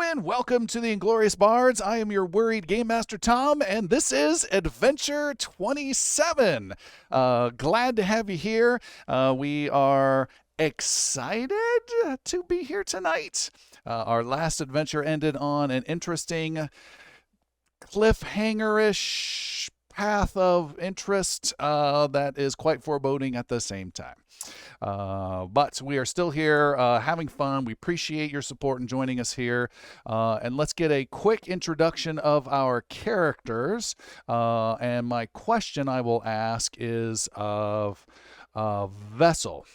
gentlemen, welcome to the Inglorious Bards. I am your worried Game Master Tom, and this is Adventure 27. Glad to have you here. We are excited to be here tonight. Our last adventure ended on an interesting cliffhanger-ish path of interest that is quite foreboding at the same time. But we are still here having fun. We appreciate your support and joining us here. And let's get a quick introduction of our characters. And my question I will ask is of Vessel.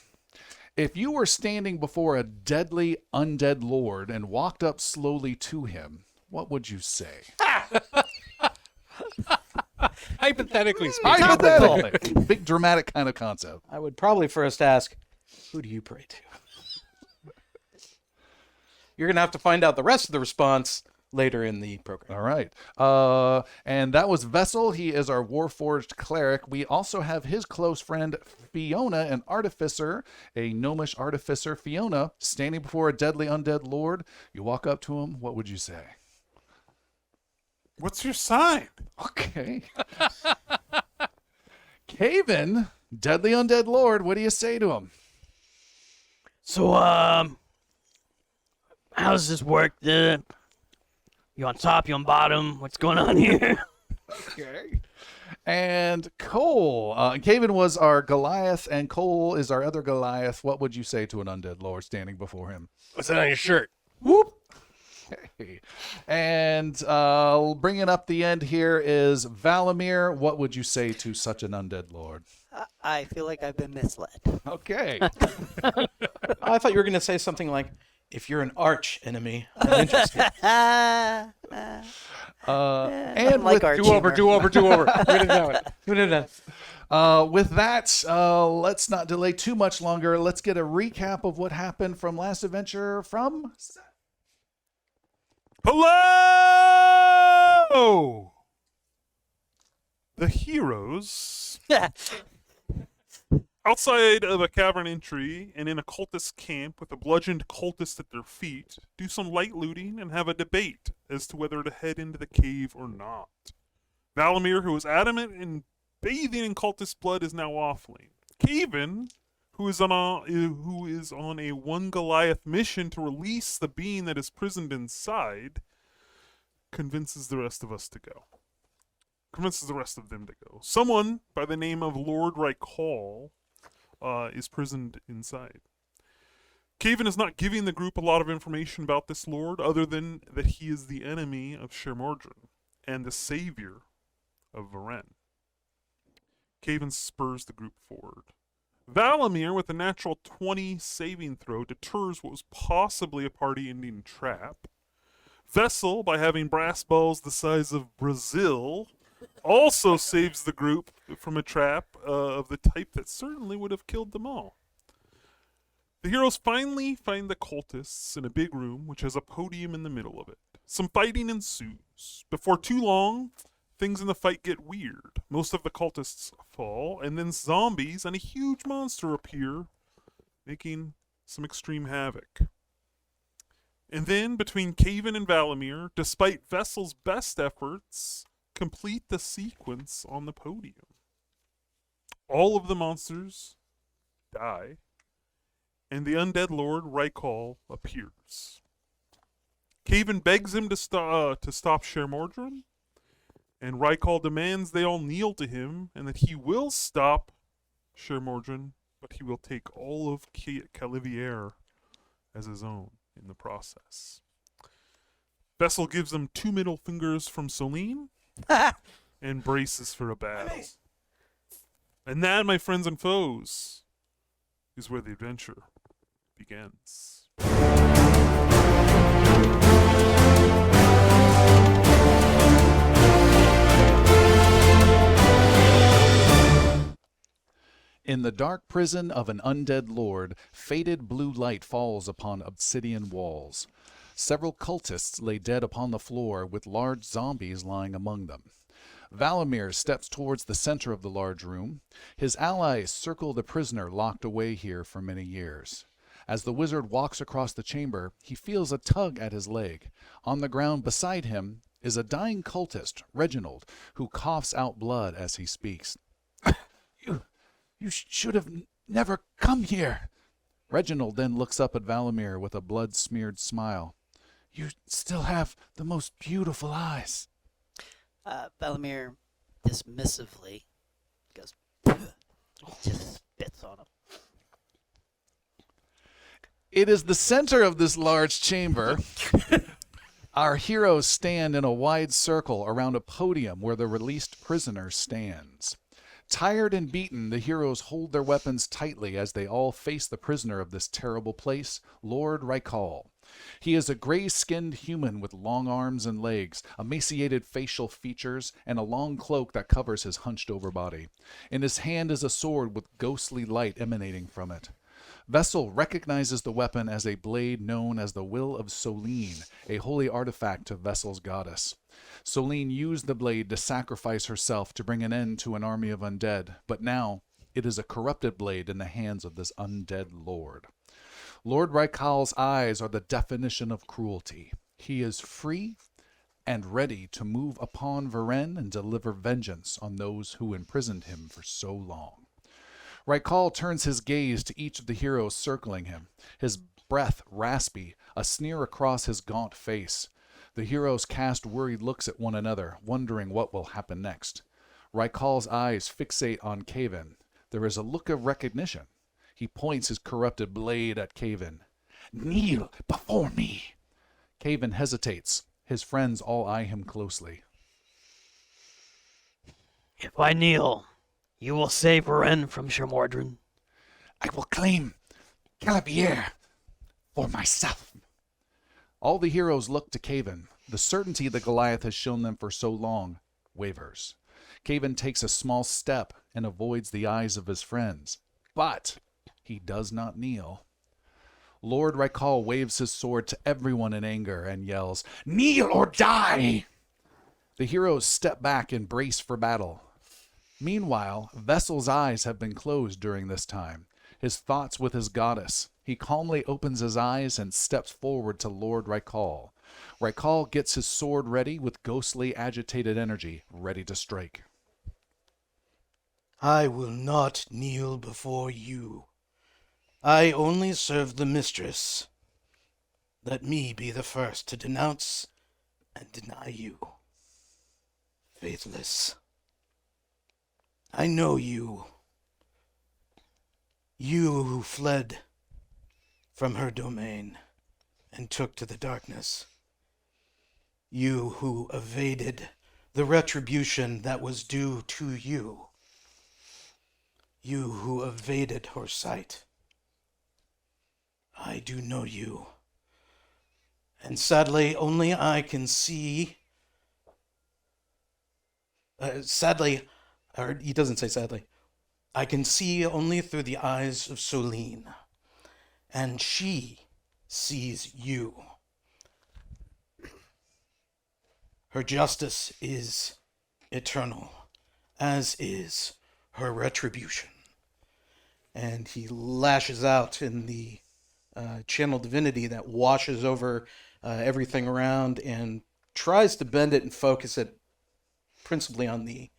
If you were standing before a deadly undead lord and walked up slowly to him, what would you say? Hypothetically speaking. Hypothetical. Big dramatic kind of concept. I would probably first ask, who do you pray to? You're going to have to find out the rest of the response later in the program. All right. And that was Vessel. He is our Warforged cleric. We also have his close friend, Fiona, an artificer, a gnomish artificer. Fiona, standing before a deadly undead lord. You walk up to him. What would you say? What's your sign? Okay. Caven, deadly undead lord, what do you say to him? So, how does this work? You on top, you on bottom? What's going on here? Okay. And Cole, Caven was our Goliath, and Cole is our other Goliath. What would you say to an undead lord standing before him? What's that on your shirt? Whoop. Okay. And bringing up the end here is Valamir. What would you say to such an undead lord? I feel like I've been misled. Okay. I thought you were going to say something like, if you're an arch enemy, I'm interested. And like with, our Do over. with that, let's not delay too much longer. Let's get a recap of what happened from last adventure from... Hello! The heroes, outside of a cavern entry and in a cultist camp with a bludgeoned cultist at their feet, do some light looting and have a debate as to whether to head into the cave or not. Valamir, who was adamant in bathing in cultist blood, is now offlane. Caven, who is on a one Goliath mission to release the being that is prisoned inside, convinces the rest of them to go. Someone by the name of Lord Ry'Kal is prisoned inside. Caven is not giving the group a lot of information about this lord, other than that he is the enemy of Shermordran and the savior of Varen. Caven spurs the group forward. Valamir, with a natural 20 saving throw, deters what was possibly a party-ending trap. Vessel, by having brass balls the size of Brazil, also saves the group from a trap of the type that certainly would have killed them all. The heroes finally find the cultists in a big room, which has a podium in the middle of it. Some fighting ensues. Before too long, things in the fight get weird. Most of the cultists fall, and then zombies and a huge monster appear, making some extreme havoc. And then, between Caven and Valamir, despite Vessel's best efforts, complete the sequence on the podium. All of the monsters die, and the undead Lord Ry'Kal appears. Caven begs him to stop Shermordran, and Ry'Kal demands they all kneel to him, and that he will stop Shermordran, but he will take all of Calivier as his own in the process. Vessel gives him 2 middle fingers from Celine and braces for a battle. And that, my friends and foes, is where the adventure begins. In the dark prison of an undead lord, faded blue light falls upon obsidian walls. Several cultists lay dead upon the floor, with large zombies lying among them. Valamir steps towards the center of the large room. His allies circle the prisoner locked away here for many years. As the wizard walks across the chamber, he feels a tug at his leg. On the ground beside him is a dying cultist, Reginald, who coughs out blood as he speaks. You should have never come here. Reginald then looks up at Valamir with a blood-smeared smile. You still have the most beautiful eyes. Valamir dismissively goes, just spits on him. It is the center of this large chamber. Our heroes stand in a wide circle around a podium where the released prisoner stands. Tired and beaten, the heroes hold their weapons tightly as they all face the prisoner of this terrible place, Lord Ry'Kal. He is a gray-skinned human with long arms and legs, emaciated facial features, and a long cloak that covers his hunched-over body. In his hand is a sword with ghostly light emanating from it. Vessel recognizes the weapon as a blade known as the Will of Solene, a holy artifact to Vessel's goddess. Solene used the blade to sacrifice herself to bring an end to an army of undead, but now it is a corrupted blade in the hands of this undead lord. Lord Ry'Kal's eyes are the definition of cruelty. He is free and ready to move upon Varen and deliver vengeance on those who imprisoned him for so long. Ry'Kal turns his gaze to each of the heroes circling him, his breath raspy, a sneer across his gaunt face. The heroes cast worried looks at one another, wondering what will happen next. Ry'Kal's eyes fixate on Caven. There is a look of recognition. He points his corrupted blade at Caven. Kneel before me. Caven hesitates. His friends all eye him closely. If I kneel, you will save Ren from Shermordrin. I will claim Calavier for myself. All the heroes look to Caven. The certainty that Goliath has shown them for so long wavers. Caven takes a small step and avoids the eyes of his friends. But he does not kneel. Lord Ry'Kal waves his sword to everyone in anger and yells, Kneel or die! The heroes step back and brace for battle. Meanwhile, Vessel's eyes have been closed during this time, his thoughts with his goddess. He calmly opens his eyes and steps forward to Lord Ry'Kal. Ry'Kal gets his sword ready with ghostly, agitated energy, ready to strike. I will not kneel before you. I only serve the mistress. Let me be the first to denounce and deny you. Faithless. I know you. You who fled from her domain and took to the darkness. You who evaded the retribution that was due to you. You who evaded her sight. I do know you. And sadly, only I can see... or he doesn't say sadly. I can see only through the eyes of Solene. And she sees you. Her justice is eternal, as is her retribution. And he lashes out in the channel divinity that washes over everything around and tries to bend it and focus it principally on the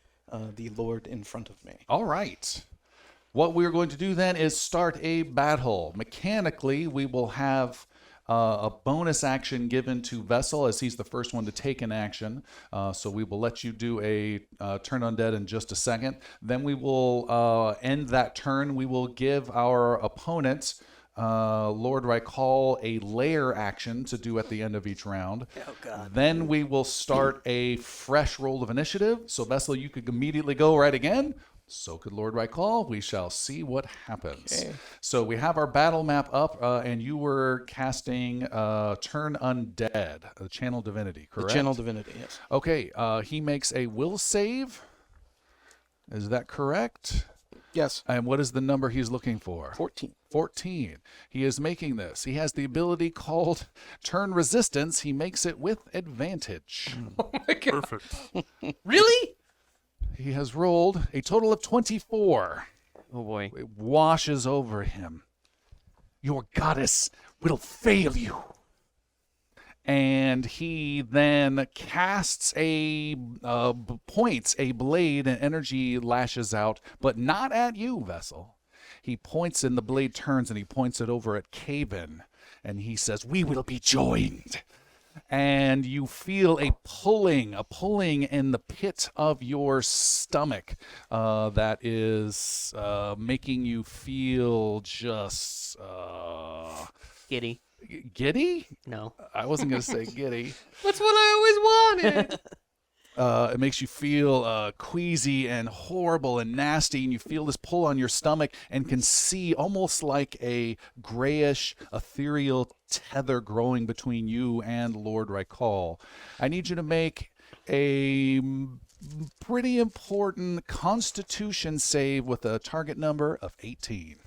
Lord in front of me. All right. What we're going to do then is start a battle. Mechanically, we will have a bonus action given to Vessel as he's the first one to take an action. So we will let you do a turn undead in just a second. Then we will end that turn. We will give our opponent, Lord Ry'Kal, a lair action to do at the end of each round. Oh, God. Then we will start a fresh roll of initiative. So Vessel, you could immediately go right again. So could Lord Ry'Kal. We shall see what happens. Okay. So we have our battle map up, and you were casting Turn Undead, the Channel Divinity, correct? The channel divinity, yes. Okay, he makes a will save. Is that correct? Yes. And what is the number he's looking for? 14. 14. He is making this. He has the ability called Turn Resistance. He makes it with advantage. Oh my God. Perfect. Really? He has rolled a total of 24. Oh boy. It washes over him. your goddess will fail you. And he then casts points a blade, and energy lashes out, but not at you, Vessel. He points, and the blade turns, and he points it over at Caven, and he says, "We will be joined." And you feel a pulling in the pit of your stomach that is making you feel just Giddy. giddy. No. I wasn't going to say giddy. That's what I always wanted. It makes you feel queasy and horrible and nasty, and you feel this pull on your stomach and can see almost like a grayish, ethereal tether growing between you and Lord Ry'Kal. I need you to make a pretty important Constitution save with a target number of 18.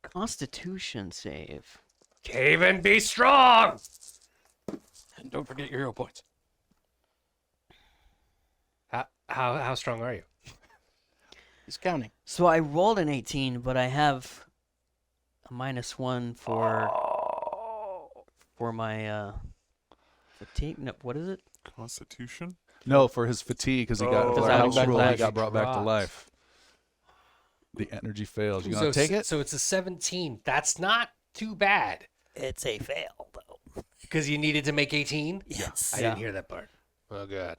Constitution save. Caven, be strong. And don't forget your hero points. How strong are you? He's counting. So I rolled an 18, but I have a -1 for my fatigue. No, what is it? Constitution. No, for his fatigue, because he got Oh, for I house got rule, he back- got brought back to dropped. life. The energy fails. You gonna take it? So it's a 17. That's not too bad It's a fail, though. because you needed to make 18. Yes. I didn't hear that part. Oh god.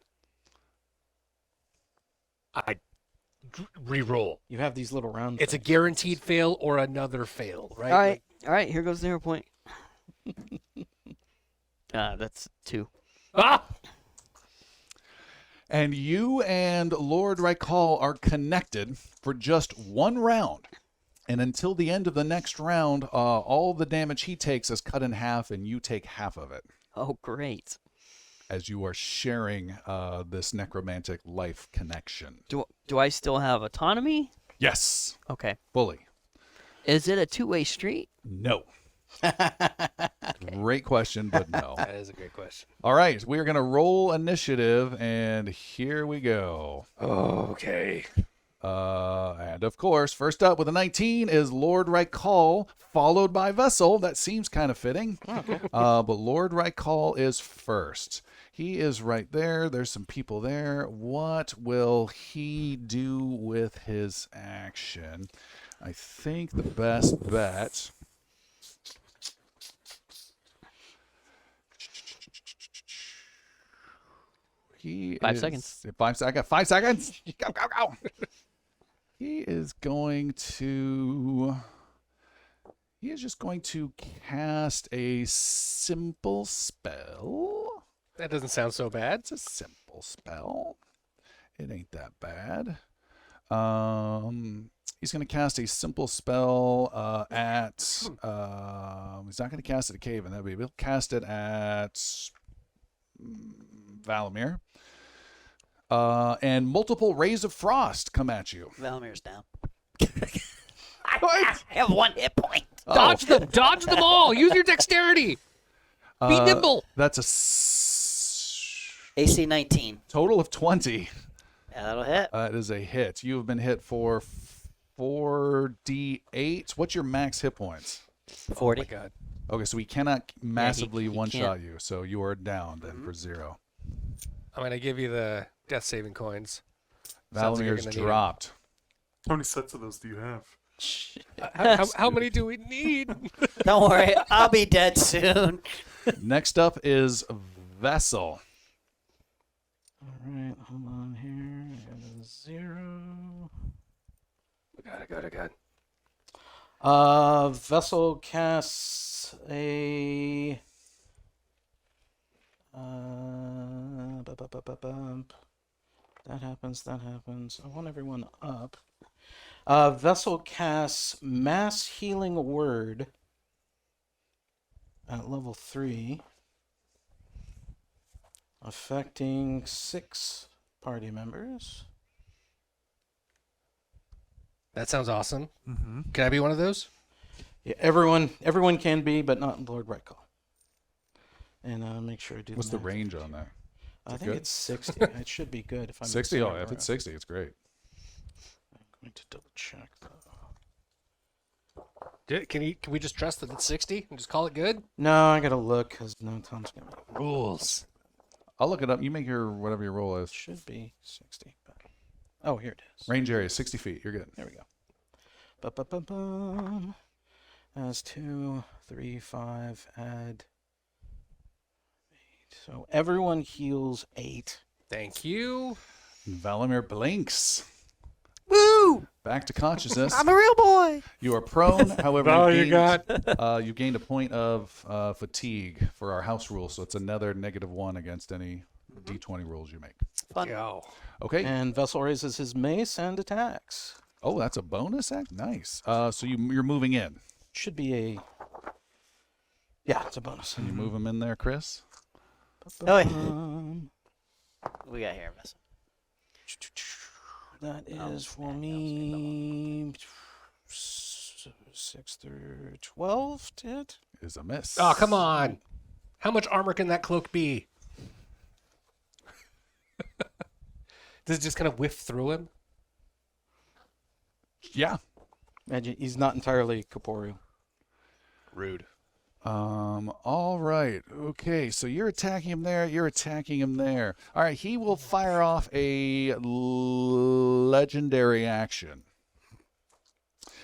I re-roll. You have these little round. It's a things. guaranteed fail or another fail, right? All right. All right. Here goes the hero point. That's 2. Ah! And you and Lord Ry'Kal are connected for just one round. And until the end of the next round, all the damage he takes is cut in half, and you take half of it Oh, great. as you are sharing this necromantic life connection. Do I still have autonomy? Yes, Okay. fully. Is it a two-way street? No. Great question, but no. That is a great question. All right, we are going to roll initiative, and here we go. Okay. And of course, first up with a 19 is Lord Ry'Kal, followed by Vessel. That seems kind of fitting. But Lord Ry'Kal is first. He is right there. There's some people there. What will he do with his action? I think the best bet. He 5 is- seconds. 5 seconds. I got 5 seconds. Go, go, go. He is going to. He is just going to cast a simple spell. That doesn't sound so bad. It's a simple spell. It ain't that bad. He's going to cast a simple spell at. He's not going to cast it at Caven. He'll cast it at Valamir. And multiple rays of frost come at you. Valmir's down. What? I have 1 hit point. Oh. Dodge them! Dodge them all! Use your dexterity! Be nimble! That's a AC 19. total of 20. Yeah, that'll hit. It is a hit. You have been hit for 4d8. What's your max hit points? 40. Oh my god. Okay, so we cannot massively he one-shot you, so you are down then for 0. I'm gonna give you the death saving coins. Sounds like you're Valamir's gonna need 'em. dropped. How many sets of those do you have? How many do we need? Don't worry, I'll be dead soon. Next up is Vessel. All right, hold on here. I got a 0. I got. Vessel casts a. That happens. I want everyone up. Vessel casts Mass Healing Word at level 3, affecting 6 party members. That sounds awesome. Mm-hmm. Can I be one of those? Yeah, everyone can be, but not Lord Ry'Kal. And make sure I do. What's the math. range on that? I it think good? it's 60. It should be good if I'm 60? saying Oh, it if right. it's 60, it's great. I'm going to double check though. Can we just trust that it's 60 and just call it good? No, I gotta look because no Tom's gonna. Rules. I'll look it up. You make whatever your roll is. Should be 60. Oh, here it is. Range area, 60 feet. You're good. There we go. Ba-ba-ba-bum. That's 2, 3, 5, add 8. So everyone heals 8. Thank you. Valimir blinks. Woo! Back to consciousness. I'm a real boy. You are prone, however, Oh, you you got. you gained a point of fatigue for our house rule, so it's another -1 against any D20 rolls you make. Fun. Go. Okay. And Vessel raises his mace and attacks. Oh, that's a bonus act? Nice. So you're moving in. Should be a. Yeah, it's a bonus. Can you move him in there, Chris? Oh, yeah. Um, We got here, Miss. that Oh, is for man, me. 6 through 12 to hit. Is a miss. Oh, come on. How much armor can that cloak be? Does it just kind of whiff through him? Yeah. Imagine he's not entirely corporeal. Rude. All right. Okay, so you're attacking him there. You're attacking him there. All right, he will fire off a legendary action.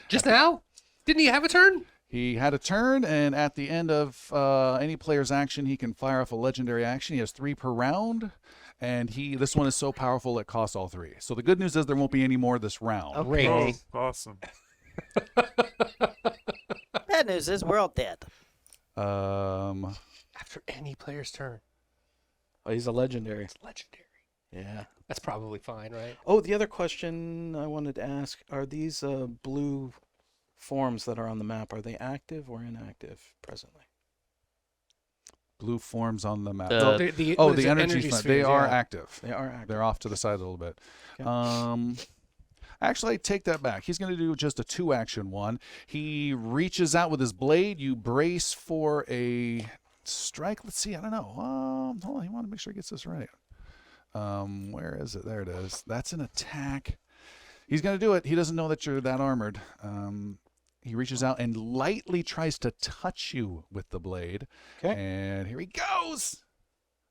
Just now? Didn't he have a turn? He had a turn, and at the end of any player's action, he can fire off a legendary action. He has 3 per round, and this one is so powerful it costs all 3. So the good news is there won't be any more this round. Great. Oh, awesome. Bad news is we're all dead. After any player's turn. Oh, he's a legendary. It's legendary. Yeah. That's probably fine, right? Oh, the other question I wanted to ask, are these blue forms that are on the map, are they active or inactive presently? Blue forms on the map. The- The the energy spheres, they are yeah. active. They are active. They're off to the side a little bit. Okay. Actually, I take that back. He's going to do just a 2-action one. He reaches out with his blade. You brace for a strike. Let's see. I don't know. Hold on. You want to make sure he gets this right. Where is it? There it is. That's an attack. He's going to do it. He doesn't know that you're that armored. He reaches out and lightly tries to touch you with the blade. Okay. And here he goes.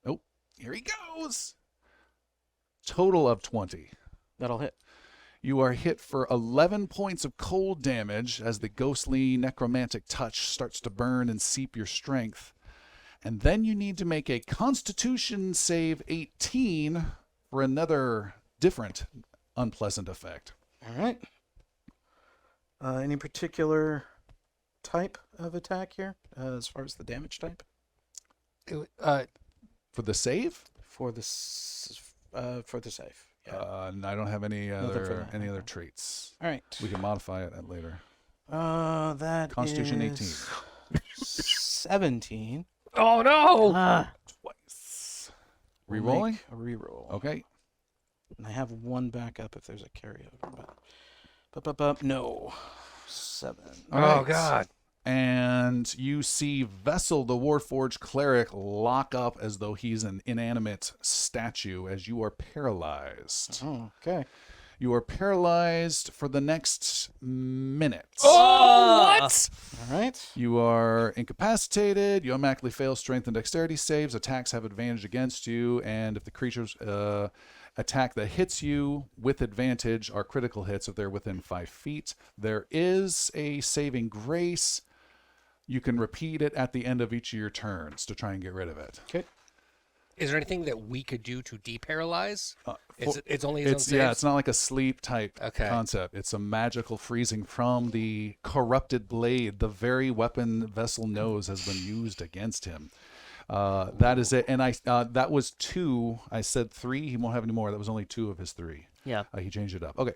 Oh, here he goes. Total of 20. That'll hit. You are hit for 11 points of cold damage as the ghostly necromantic touch starts to burn and seep your strength. And then you need to make a Constitution save 18 for another different unpleasant effect. All right. Any particular type of attack here as far as the damage type? For the save? For the save. Yeah. I don't have any Nothing for other that. other traits. All right. We can modify it at later. That Constitution is 17. Oh, no! Twice. We'll Rerolling? make a reroll. Okay. And I have one backup if there's a carryover. But no. 7. Oh, Alright. God. And you see Vessel, the Warforged cleric, lock up as though he's an inanimate statue as you are paralyzed. Oh, okay. You are paralyzed for the next minute. Oh, what? All right. You are incapacitated. You automatically fail strength and dexterity saves. Attacks have advantage against you. And if the creature's attack that hits you with advantage are critical hits if they're within 5 feet. There is a saving grace. You can repeat it at the end of each of your turns to try and get rid of it. Okay. Is there anything that we could do to deparalyze? For- It's only his own It's yeah, saves? it's not like a sleep type Okay. concept. It's a magical freezing from the corrupted blade. The very weapon Vessel knows has been used against him. That is it. And that was 2. I said 3. He won't have any more. That was only 2 of his 3. Yeah. He changed it up. Okay.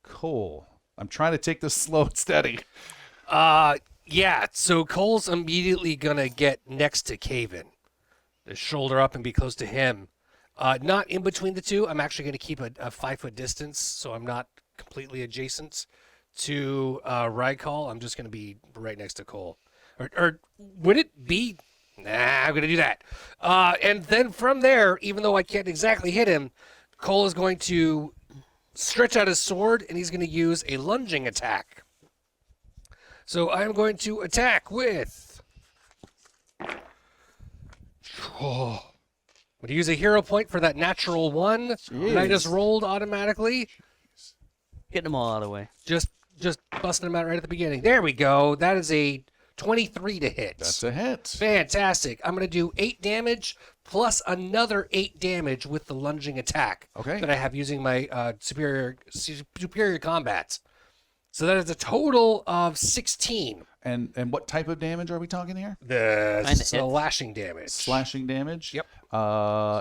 Cole. I'm trying to take this slow and steady. Yeah, so Cole's immediately going to get next to Caven. The shoulder up and be close to him. Not in between the two. I'm actually going to keep a 5-foot distance, so I'm not completely adjacent to Ry'Kal. I'm just going to be right next to Cole. Or would it be? Nah, I'm going to do that. And then from there, even though I can't exactly hit him, Cole is going to stretch out his sword, and he's going to use a lunging attack. So I'm going to attack with. I'm going to use a hero point for that natural 1 that I just rolled automatically. Getting them all out of the way. Just busting them out right at the beginning. There we go. That is a 23 to hit. That's a hit. Fantastic. I'm going to do 8 damage plus another 8 damage with the lunging attack Okay. that I have using my superior combat. So that is a total of 16. And what type of damage are we talking here? The Kinda hits. slashing damage. Slashing damage. Yep.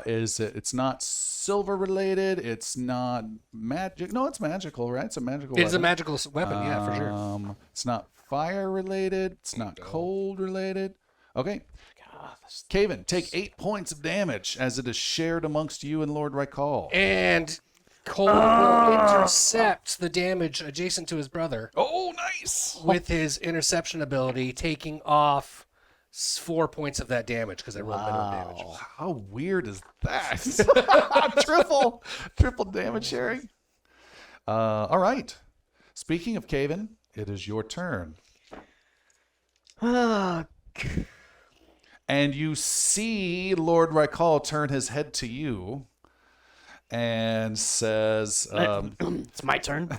It's not silver related? It's not magic. No, it's magical, right? It's a magical. It is a weapon. magical weapon, yeah, for sure. It's not fire related. It's not cold related. Okay. Caven, take 8 points of damage as it is shared amongst you and Lord Ry'Kal. And Cole will intercept the damage adjacent to his brother Oh, nice. with his interception ability, taking off 4 points of that damage because I rolled minimum damage. How weird is that? triple damage sharing. All right. Speaking of Caven, it is your turn. And you see Lord Ry'Kal turn his head to you and says, It's my turn.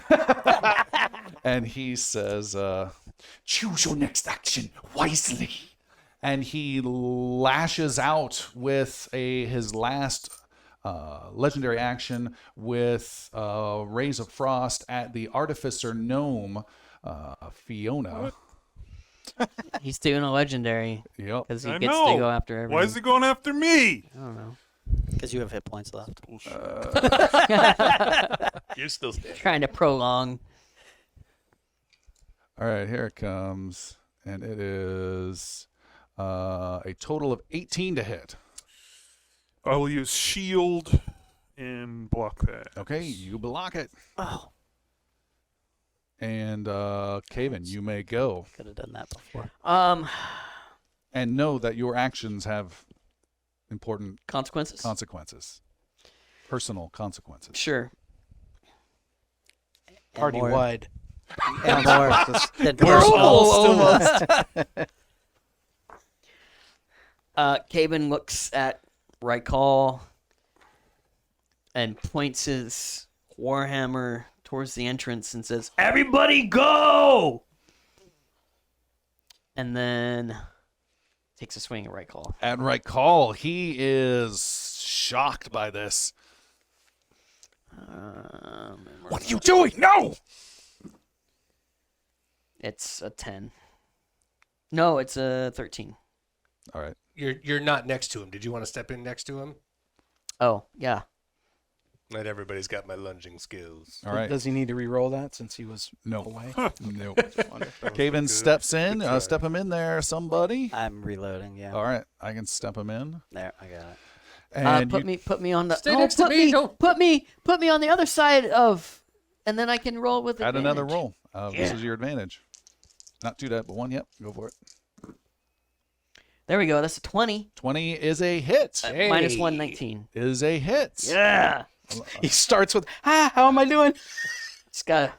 and he says, choose your next action wisely. And he lashes out with his last legendary action with Rays of Frost at the Artificer Gnome, Fiona. He's doing a legendary Yep. because he I gets know. to go after everyone. Why is he going after me? I don't know. Because you have hit points left. You're still standing. Trying to prolong. All right, here it comes. And it is a total of 18 to hit. I will use shield and block that. Okay, you block it. Oh, And Caven, you may go. could have done that before. And know that your actions have important Consequences? consequences. Personal consequences. Sure. Party more- wide. And more than We're personal. almost Caven looks at Ry'Kal and points his warhammer towards the entrance and says, "Everybody go!" And then takes a swing at Ry'Kal. At Ry'Kal, he is shocked by this. What are you doing? No! It's a 10. No, it's a 13. All right. You're not next to him. Did you want to step in next to him? Oh, yeah. Not everybody's got my lunging skills. All right. Does he need to re-roll that since he was No. away? No. Caven steps in. Step him in there, somebody. I'm reloading, yeah. All right. I can step him in. There, I got it. And Put me on the. Stay next to put me, don't- Put me on the other side of, and then I can roll with add advantage. another roll. This is your advantage. Not two that, but one. Yep. Go for it. There we go. That's a 20. 20 is a hit. Minus 1, 19. Is a hit. Yeah. He starts with, how am I doing? It's got.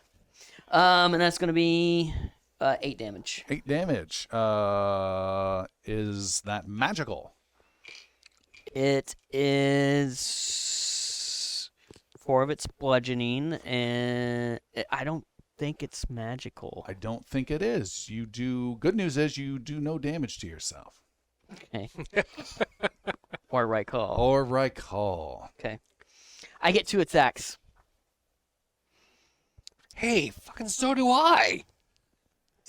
And that's gonna be 8 damage. 8 damage. Is that magical? It is 4 of its bludgeoning, and I don't think it's magical. I don't think it is. You do. Good news is you do no damage to yourself. Okay. Or Ry'Kal. Or Ry'Kal. Okay. I get 2 attacks. Hey, fucking so do I.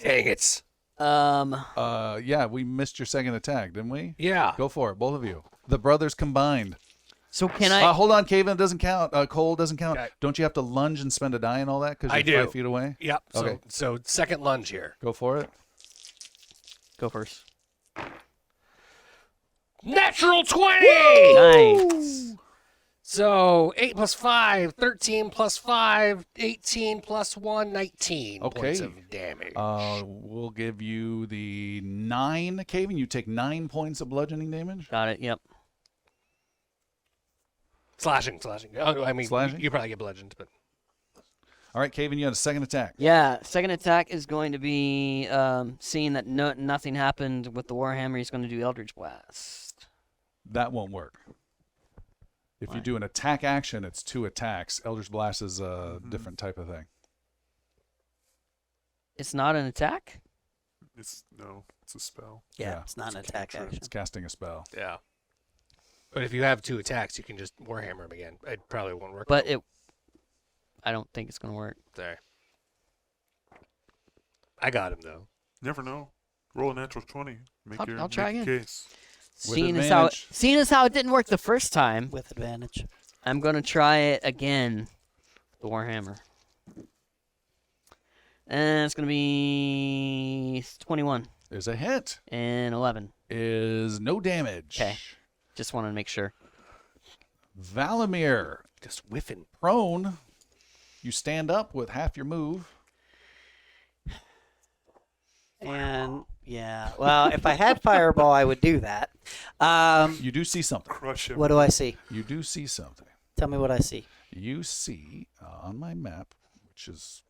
Dang it. Yeah, we missed your second attack, didn't we? Yeah. Go for it, both of you. The brothers combined. So can I? Hold on, Caven, it doesn't count. Cole doesn't count. Okay. Don't you have to lunge and spend a die and all that because I you're do. 5 feet away? Yep. Okay. So second lunge here. Go for it. Go first. Natural 20! Nice. So 8 plus 5, 13 plus 5, 18 plus 1, 19 Okay. points of damage. We'll give you the 9, Caven. You take 9 points of bludgeoning damage. Got it. Yep. Slashing. Oh, I mean, Slashing? you probably get bludgeoned, but All right, Caven, you had a second attack. Yeah, second attack is going to be seeing that nothing happened with the Warhammer. He's going to do Eldritch Blast. That won't work. If you Why? do an attack action, it's 2 attacks. Eldritch Blast is a different type of thing. It's not an attack? It's a spell. Yeah, Yeah. it's not an It's a attack cantrip. action. It's casting a spell. Yeah. But if you have 2 attacks, you can just Warhammer him again. It probably won't work. But I don't think it's going to work. Sorry. I got him though. Never know. Roll a natural 20. I'll try make again. your case. With Seeing advantage. as how it didn't work the first time, With advantage. I'm going to try it again. The Warhammer. And it's going to be 21 Is a hit. and 11. Is no damage. 'Kay. Just wanted to make sure. Valimir, Just whiffing. prone. You stand up with half your move. And yeah, well, if I had fireball, I would do that. You do see something. Crush him. What do I see? You do see something. Tell me what I see. You see on my map, which is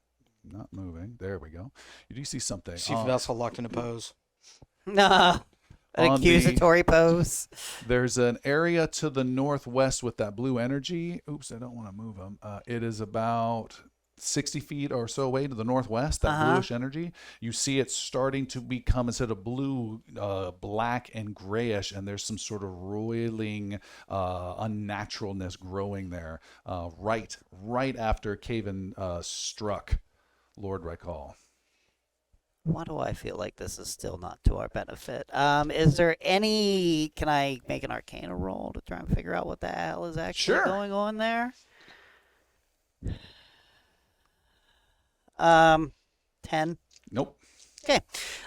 not moving. There we go. You do see something. See Vessel locked in a pose. Nah. An On the- accusatory pose. There's an area to the northwest with that blue energy. Oops, I don't want to move them. It is about 60 feet or so away to the northwest, that bluish energy. You see it starting to become, instead of blue, black and grayish, and there's some sort of roiling unnaturalness growing there right after Caven struck Lord Ry'Kal. Why do I feel like this is still not to our benefit? Is there any... Can I make an Arcana roll to try and figure out what the hell is actually Sure. going on there? 10. Nope. Okay.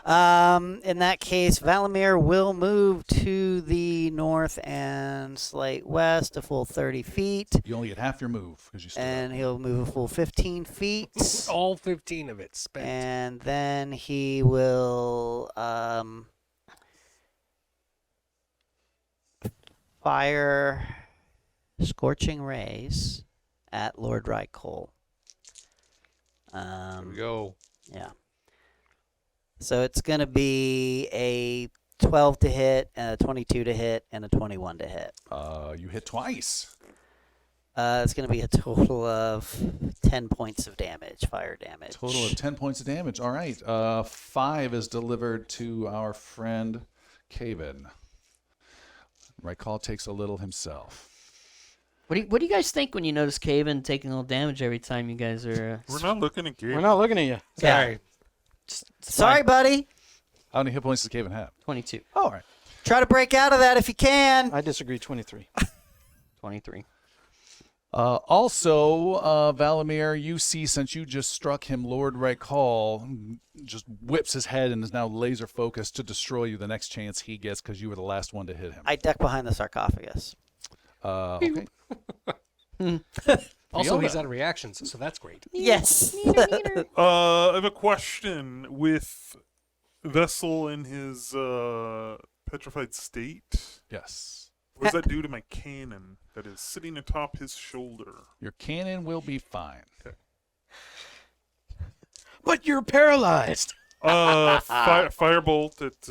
In that case, Valimir will move to the north and slight west a full 30 feet. You only get half your move because you stood And up. he'll move a full 15 feet. All 15 of it spent. And then he will fire Scorching Rays at Lord Ry'Kal. Here we go. Yeah. So it's going to be a 12 to hit, a 22 to hit, and a 21 to hit. You hit twice. It's going to be a total of 10 points of damage, fire damage. Total of 10 points of damage. All right. 5 is delivered to our friend Caven. Ry'Kal takes a little himself. What do you guys think when you notice Caven taking a little damage every time you guys are... We're not looking at game. We're not looking at you. Sorry. it's Sorry, fine. buddy. How many hit points does Caven have? 22. Oh, all right. Try to break out of that if you can. I disagree. 23. 23. Also, Valimir, you see, since you just struck him, Lord Ry'Kal just whips his head and is now laser focused to destroy you the next chance he gets because you were the last one to hit him. I duck behind the sarcophagus. Okay. Also, Fiona. he's out of reactions, so that's great. Yes. I have a question with Vessel in his petrified state. Yes. What does that do to my cannon that is sitting atop his shoulder? Your cannon will be fine. But you're paralyzed. Firebolt at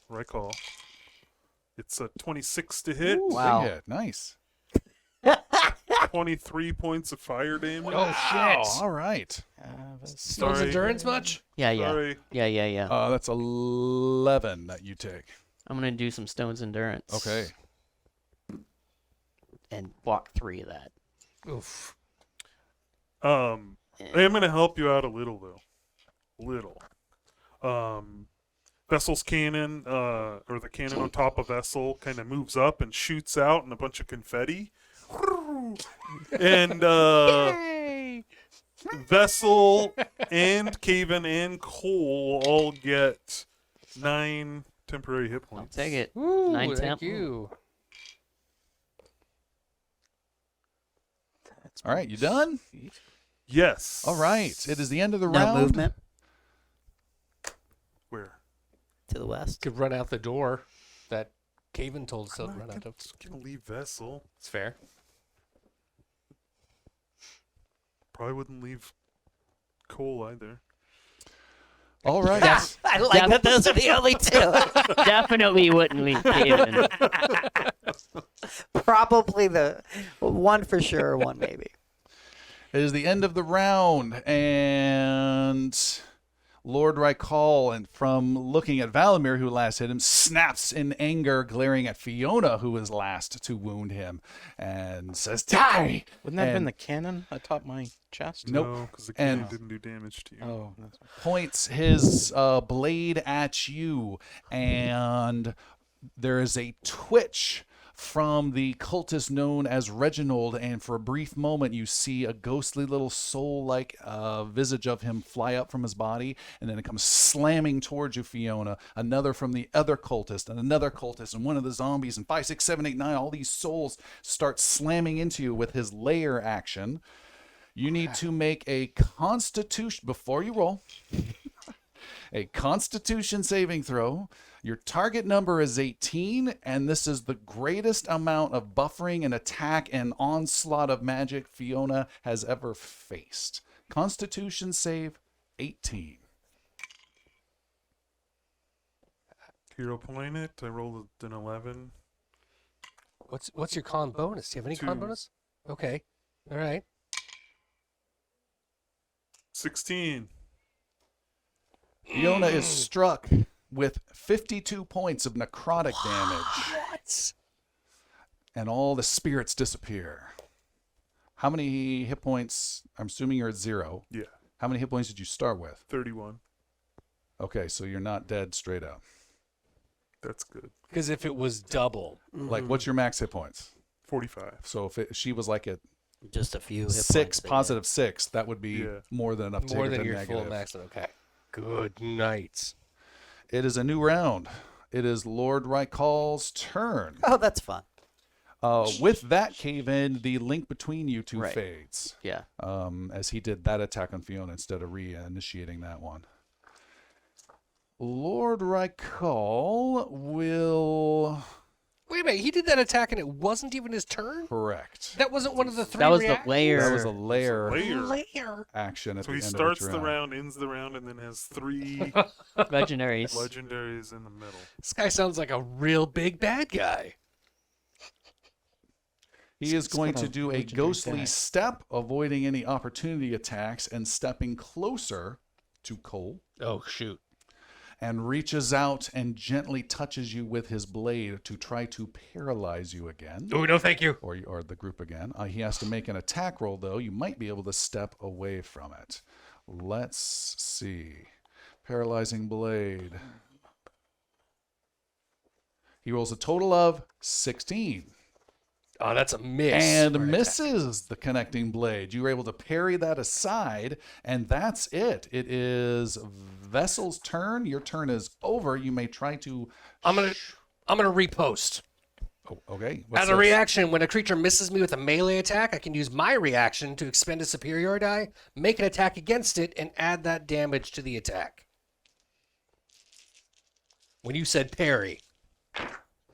Ry'Kal. It's a 26 to hit. Ooh, Wow. Big hit. Nice. 23 points of fire damage. Oh, shit. All right. Stone's Sorry. endurance much? Yeah. Sorry. Yeah. That's 11 that you take. I'm going to do some Stone's Endurance. Okay. And block 3 of that. Oof. I am going to help you out a little, though. Little. Vessel's cannon, or the cannon on top of Vessel, kind of moves up and shoots out in a bunch of confetti. And Vessel and Caven and Cole all get 9 temporary hit I'll points. take it. Ooh, 9 thank temp. you. All right. You done? Yes. All right. It is the end of the No round. movement Where? to the west. Could run out the door that Caven told us to run out of. Just gonna leave Vessel. It's fair. Probably wouldn't leave Cole either. All right. I like that those are the only two. Definitely wouldn't leave Caven. Probably the one for sure, one maybe. It is the end of the round, and Lord Ry'Kal, and from looking at Valimir, who last hit him, snaps in anger, glaring at Fiona, who was last to wound him, and says, "Die!" Wouldn't that have been And the cannon atop my chest? Nope. No, because the And- cannon didn't do damage to you. Oh, that's points his blade at you, and there is a twitch from the cultist known as Reginald, and for a brief moment you see a ghostly little soul-like visage of him fly up from his body, and then it comes slamming towards you, Fiona. Another from the other cultist, and another cultist, and one of the zombies, and 5, 6, 7, 8, 9, all these souls start slamming into you with his lair action. You need to make a constitution, before you roll, a constitution saving throw. Your target number is 18, and this is the greatest amount of buffering and attack and onslaught of magic Fiona has ever faced. Constitution save 18. Hero point it. I rolled an 11. What's your con bonus? Do you have any con 2. bonus? Okay. All right. 16. Fiona is struck with 52 points of necrotic damage. What? And all the spirits disappear. How many hit points? I'm assuming you're at 0. Yeah. How many hit points did you start with? 31. Okay, so you're not dead straight up. That's good. Because if it was double, Like, what's your max hit points? 45. So if she was like at Just a few hit 6, points, but yeah. positive 6, that would be Yeah. more than enough to more take her than to your full negative. max. Okay. Good night. It is a new round. It is Lord Ry'Kal's turn. Oh, that's fun. With that cave in, the link between you two Right. fades. Yeah. As he did that attack on Fiona instead of reinitiating that one. Lord Ry'Kal will Wait a minute. He did that attack and it wasn't even his turn? correct. That wasn't one of the 3 That was the reactions? layer. That was a layer Layer. action at So the he end starts of each the round. round, ends the round, and then has 3 Legendaries. legendaries in the middle. This guy sounds like a real big bad guy. He is going got to a do a legendary ghostly tag. step, avoiding any opportunity attacks and stepping closer to Cole, Oh, shoot. and reaches out and gently touches you with his blade to try to paralyze you again, Oh, no, thank you. or the group again. He has to make an attack roll, though. You might be able to step away from it. Let's see. Paralyzing blade. He rolls a total of 16. Oh, that's a miss. And for an misses the connecting blade. You were able to parry that aside, and that's it. It is Vessel's turn. Your turn is over. You may try to. I'm gonna repost. Oh, okay. What's As a this? reaction, when a creature misses me with a melee attack, I can use my reaction to expend a superior die, make an attack against it, and add that damage to the attack. When you said parry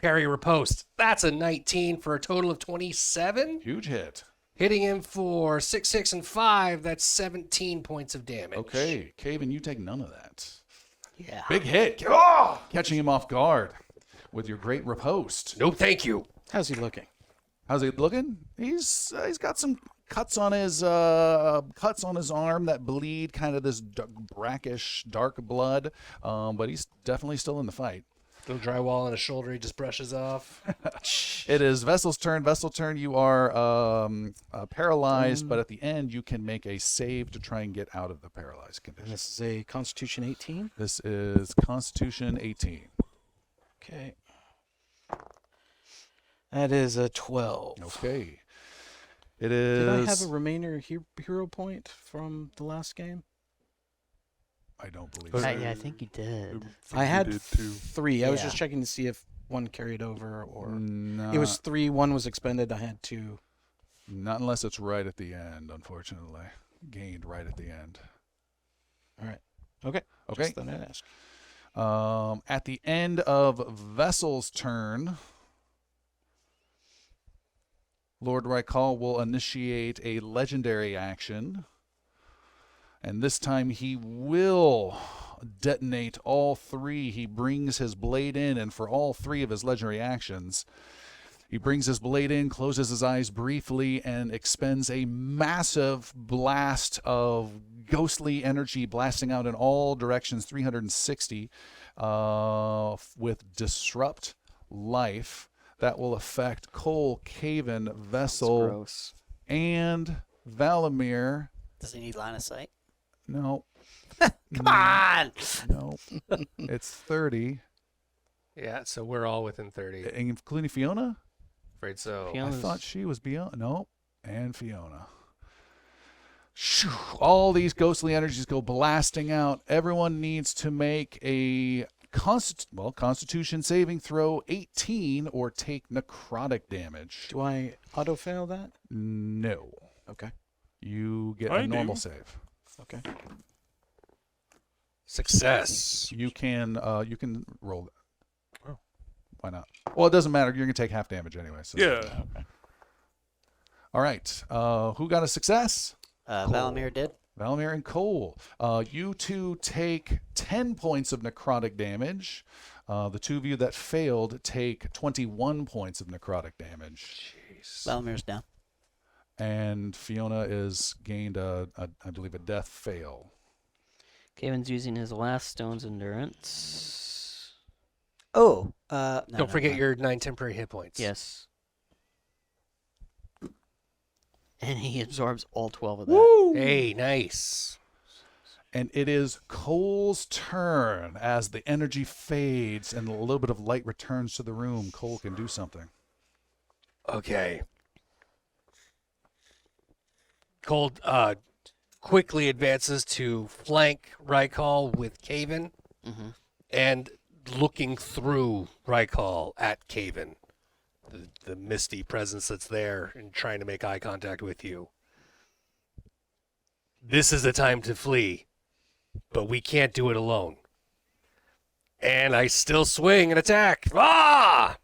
riposte, that's a 19 for a total of 27. Huge hit. Hitting him for 6, 6, and 5, that's 17 points of damage. Okay, Caven, you take none of that. Yeah. Big hit. Oh! Catching him off guard with your great riposte. No, thank you. How's he looking? How's he looking? He's got some cuts on his arm that bleed, kind of this brackish dark blood. But he's definitely still in the fight. Little drywall on his shoulder he just brushes off. It is Vessel's turn. Vessel's turn. You are paralyzed, but at the end you can make a save to try and get out of the paralyzed And condition. this is a Constitution 18. This is Constitution 18. Okay. That is a 12. Okay. It is. Did I have a remainder hero point from the last game? I don't believe Okay. so. Yeah, I think you did. I had did too. 3. I was Yeah. just checking to see if one carried over or No, it was 3. 1 was expended. I had 2. not unless it's right at the end. Unfortunately, gained right at the end. All right. Okay. Okay. Just thought I'd ask. At the end of Vessel's turn, Lord Ry'Kal will initiate a legendary action And this time he will detonate all three. He brings his blade in, and for all three of his legendary actions, he brings his blade in, closes his eyes briefly, and expends a massive blast of ghostly energy blasting out in all directions, 360, with Disrupt Life. That will affect Cole, Caven, That's Vessel, gross. and Valamir. Does he need line of sight? No, Come on! no. It's 30, Yeah, so we're all within 30. including Fiona. Afraid so. I Fiona's- thought she was beyond. No, and Fiona. Shoo. All these ghostly energies go blasting out. Everyone needs to make a Constitution saving throw 18 or take necrotic damage. Do I auto fail that? No. Okay. You get I a normal do. save. Okay. Success. You can roll it. Oh. Why not? Well, it doesn't matter. You're gonna take half damage anyway. So. Yeah. Okay. All right. Who got a success? Valamir did. Valamir and Cole. You two take 10 points of necrotic damage. The two of you that failed take 21 points of necrotic damage. Jeez. Valamir's down. And Fiona is gained I believe a death fail. Caven's using his last stone's endurance. Oh, no, Don't forget your 9 temporary hit points. Yes. And he absorbs all 12 of that. Hey, nice. And it is Cole's turn as the energy fades and a little bit of light returns to the room. Cole can do something. Okay. Cold quickly advances to flank Ry'Kal with Caven Mm-hmm. and looking through Ry'Kal at Caven. The misty presence that's there and trying to make eye contact with you. This is the time to flee, but we can't do it alone. And I still swing and attack. Ah!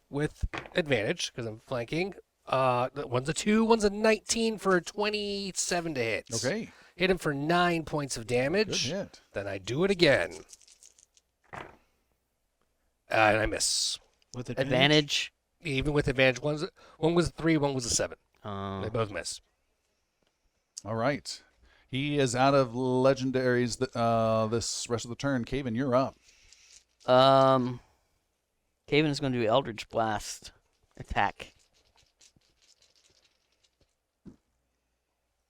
With advantage, because I'm flanking. One's a 2, one's a 19 for a 27 to hit. Okay. Hit him for 9 points of Good damage. hit. Then I do it again. And I miss. With Advantage. Even with advantage, one was a 3, one was a 7. They both miss. All right. He is out of legendaries this rest of the turn. Caven, you're up. Caven is going to do Eldritch Blast attack.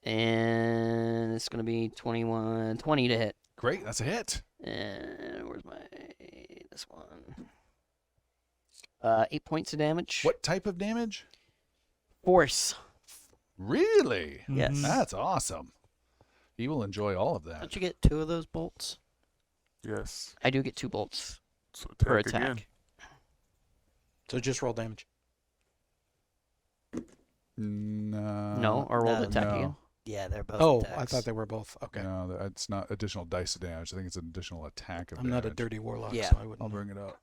And it's going to be 20 to hit. Great. That's a hit. And where's this one? 8 points of damage. What type of damage? Force. Really? Yes. That's awesome. He will enjoy all of that. Don't you get 2 of those bolts? Yes. I do get 2 bolts So per attack attack. again. So just roll damage. No, or roll the no, attack no. again. Yeah, they're both Oh, attacks. I thought they were both. Okay. No, it's not additional dice of damage. I think it's an additional attack of I'm not a damage. dirty warlock, Yeah. so I I'll wouldn't. bring it up.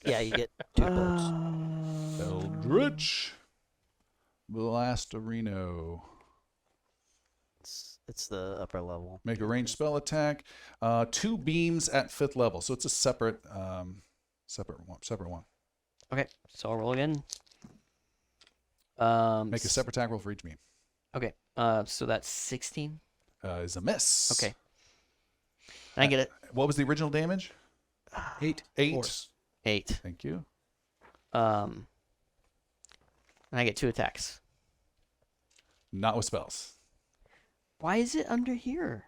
Yeah, you get 2 bolts. Eldritch Blastarino. It's the upper level. Make a ranged spell attack. 2 beams at 5th level, so it's a separate one. Okay, so I'll roll again. Make a separate attack roll for each beam. Okay, so that's 16. Is a miss. Okay. And I get it. What was the original damage? 8. 8. Force. 8. Thank you. And I get 2 attacks. Not with spells. Why is it under here?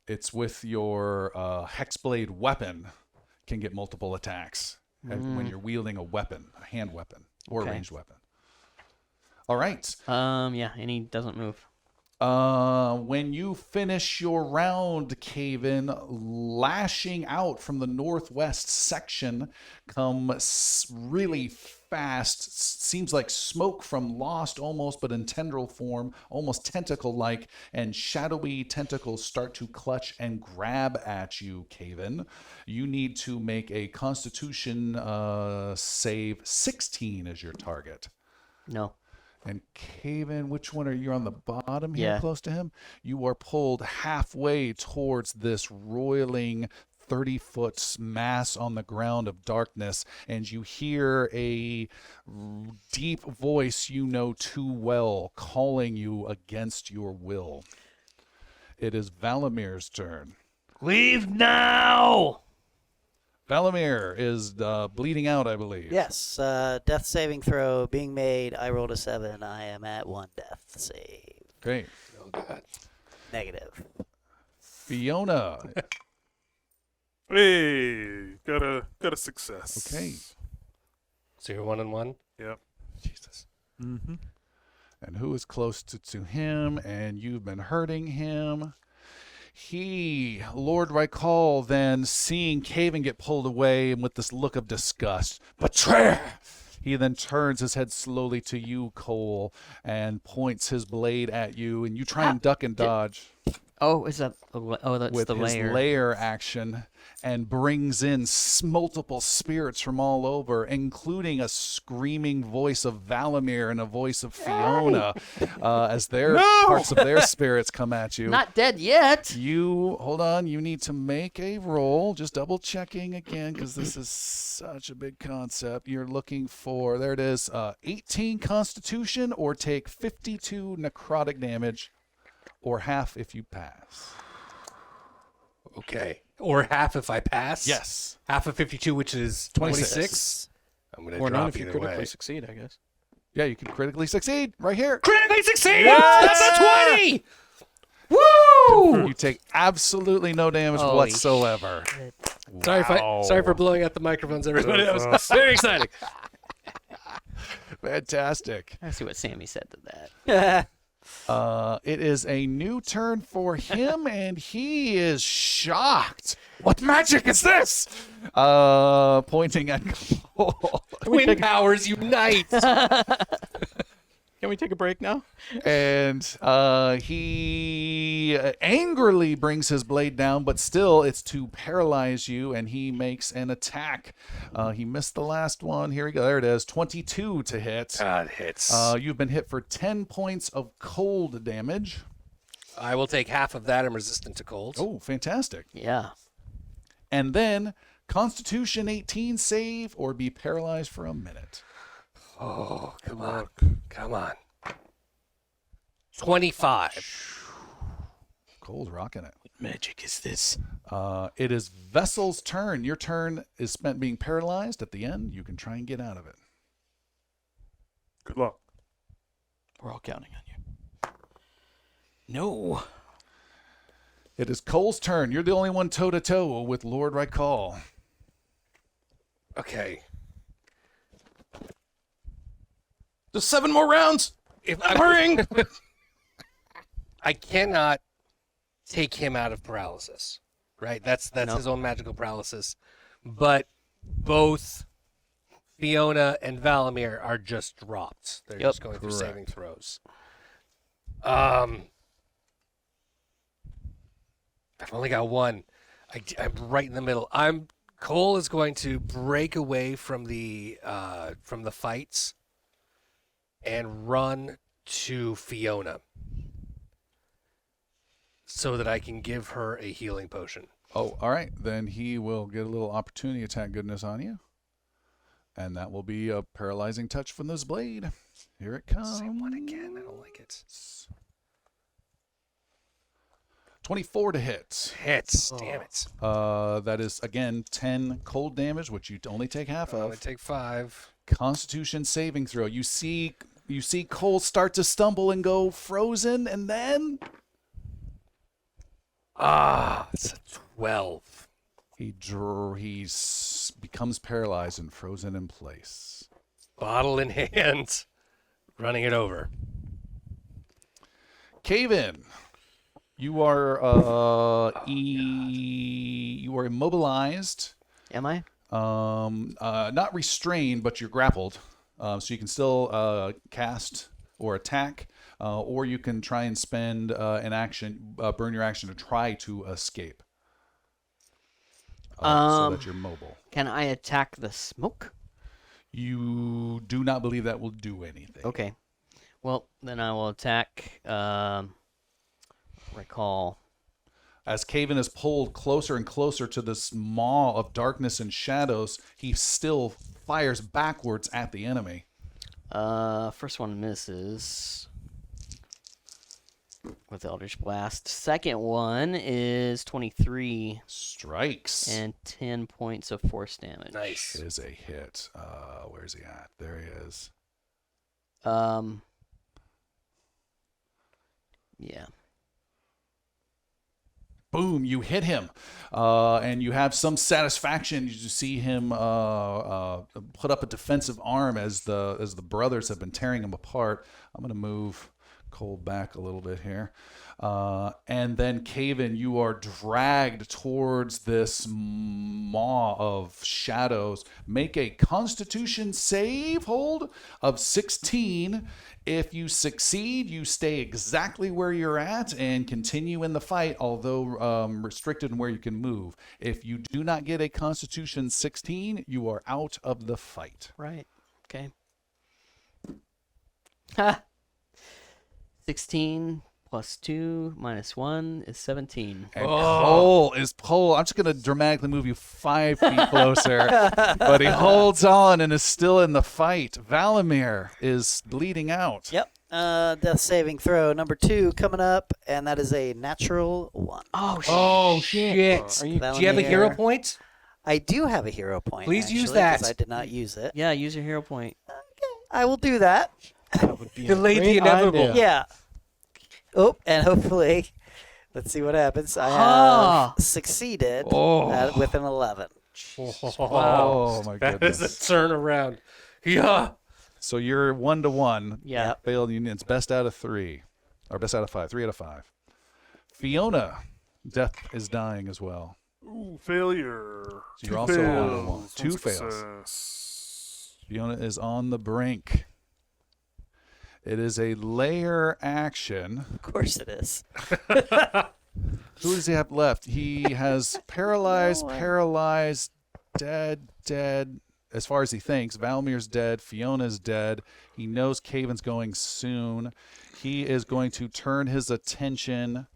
It's with your hexblade weapon. Can get multiple attacks when you're wielding a weapon, a hand weapon, or Okay. a ranged weapon. All right. Yeah, and he doesn't move. When you finish your round, Caven, lashing out from the northwest section come really fast. Seems like smoke from Lost almost, but in tendril form, almost tentacle-like, and shadowy tentacles start to clutch and grab at you, Caven. You need to make a Constitution save. 16 is your target. No. And Caven, which one are you on the bottom here, Yeah. close to him? You are pulled halfway towards this roiling 30-foot mass on the ground of darkness, and you hear a deep voice you know too well calling you against your will. It is Valamir's turn. Leave now! Valamir is bleeding out, I believe. Yes. Death saving throw being made. I rolled a 7. I am at 1 death save. Great. Oh God. Negative. Fiona. Hey, got a success. Okay. So you're 1 and 1. Yep. Jesus. Mm-hmm. And who is close to him, and you've been hurting him. Lord Ry'Kal, then seeing Caven get pulled away and with this look of disgust, betrayer! He then turns his head slowly to you, Cole, and points his blade at you, and you try and duck and dodge Oh, is that? Oh, that's with the his layer. lair action, and brings in multiple spirits from all over, including a screaming voice of Valamir and a voice of Fiona, as their parts of their spirits come at you. Not dead yet. Hold on, you need to make a roll. Just double checking again, because this is such a big concept. You're looking for, there it is, 18 Constitution, or take 52 necrotic damage, or half if you pass. Okay. Or half if I pass. Yes. Half of 52, which is 26. I'm gonna Or drop not if you either critically way. succeed, I guess. Yeah, you can critically succeed right here. Critically succeed! That's a 20! You take absolutely no damage Holy whatsoever. Sorry for blowing out the microphones, everybody. That was very exciting. Fantastic. I see what Sammy said to that. It is a new turn for him, and he is shocked. What magic is this? Pointing at Cole. Twin powers unite. Can we take a break now? And he angrily brings his blade down, but still it's to paralyze you, and he makes an attack. He missed the last one. Here we go. There it is. 22 to hit. God hits. You've been hit for 10 points of cold damage. I will take half of that. I'm resistant to cold. Oh, fantastic. Yeah. And then Constitution 18 save or be paralyzed for a minute. Oh, come on. Come on. 25. Cole's rocking it. What magic is this? It is Vessel's turn. Your turn is spent being paralyzed. At the end, you can try and get out of it. Good luck. We're all counting on you. No. It is Cole's turn. You're the only one toe-to-toe with Lord Ry'Kal. Okay. Just 7 more rounds. If I'm hurrying. I cannot take him out of paralysis, right? That's No. his own magical paralysis. But both Fiona and Valamir are just dropped. They're Yep. just going through Correct. saving throws. I've only got one. I'm right in the middle. Cole is going to break away from the fights and run to Fiona so that I can give her a healing potion. Oh, all right. Then he will get a little opportunity attack goodness on you. And that will be a paralyzing touch from this blade. Here it comes. Same one again. I don't like it. 24 to hit. Hits. Damn it. That is, again, 10 cold damage, which you only take half I'm going to of. take 5. Constitution saving throw. You see Cole start to stumble and go frozen, and then It's a 12. he becomes paralyzed and frozen in place. Bottle in hand. Running it over. Caven, you are you are immobilized. Am I? Not restrained, but you're grappled. So you can still cast or attack, or you can try and spend an action, burn your action to try to escape. So that you're mobile. Can I attack the smoke? You do not believe that will do anything. Okay. Well, then I will attack. Recall. As Caven is pulled closer and closer to this maw of darkness and shadows, he still fires backwards at the enemy. First one misses with Eldritch Blast. Second one is 23 Strikes. and 10 points of force damage. Nice. Is a hit. Where's he at? There he is. Yeah. Boom, you hit him, and you have some satisfaction. You see him put up a defensive arm as the brothers have been tearing him apart. I'm going to move Cole back a little bit here. And then, Caven, you are dragged towards this maw of shadows. Make a Constitution save hold of 16. If you succeed, you stay exactly where you're at and continue in the fight, although restricted in where you can move. If you do not get a Constitution 16, you are out of the fight. Right. Okay. Ha! 16 plus 2 minus 1 is 17. And Cole, I'm just going to dramatically move you 5 feet closer, but he holds on and is still in the fight. Valimir is bleeding out. Yep. Death saving throw number 2 coming up, and that is a natural 1. Oh, shit. Are you- Do you have a hero Valimir. point? I do have a hero point. Please use actually, 'cause that. I did not use it. Yeah, use your hero point. I will do that. That would be a Delay the great inevitable. idea. Yeah. Oh, and hopefully, let's see what happens. I Ah. have succeeded Oh. with an 11. Oh, my That is a goodness. turnaround. Yeah. So you're 1-1. Yeah. Failed union. It's best out of 3. Or best out of 5. 3 out of 5. Fiona. Death is dying as well. Ooh, failure. So you're Two also fails. 1-1. 2 One fails. success. Fiona is on the brink. It is a layer action. Of course it is. Who does he have left? He has paralyzed, dead. As far as he thinks, Valmir's dead. Fiona's dead. He knows Caven's going soon. He is going to turn his attention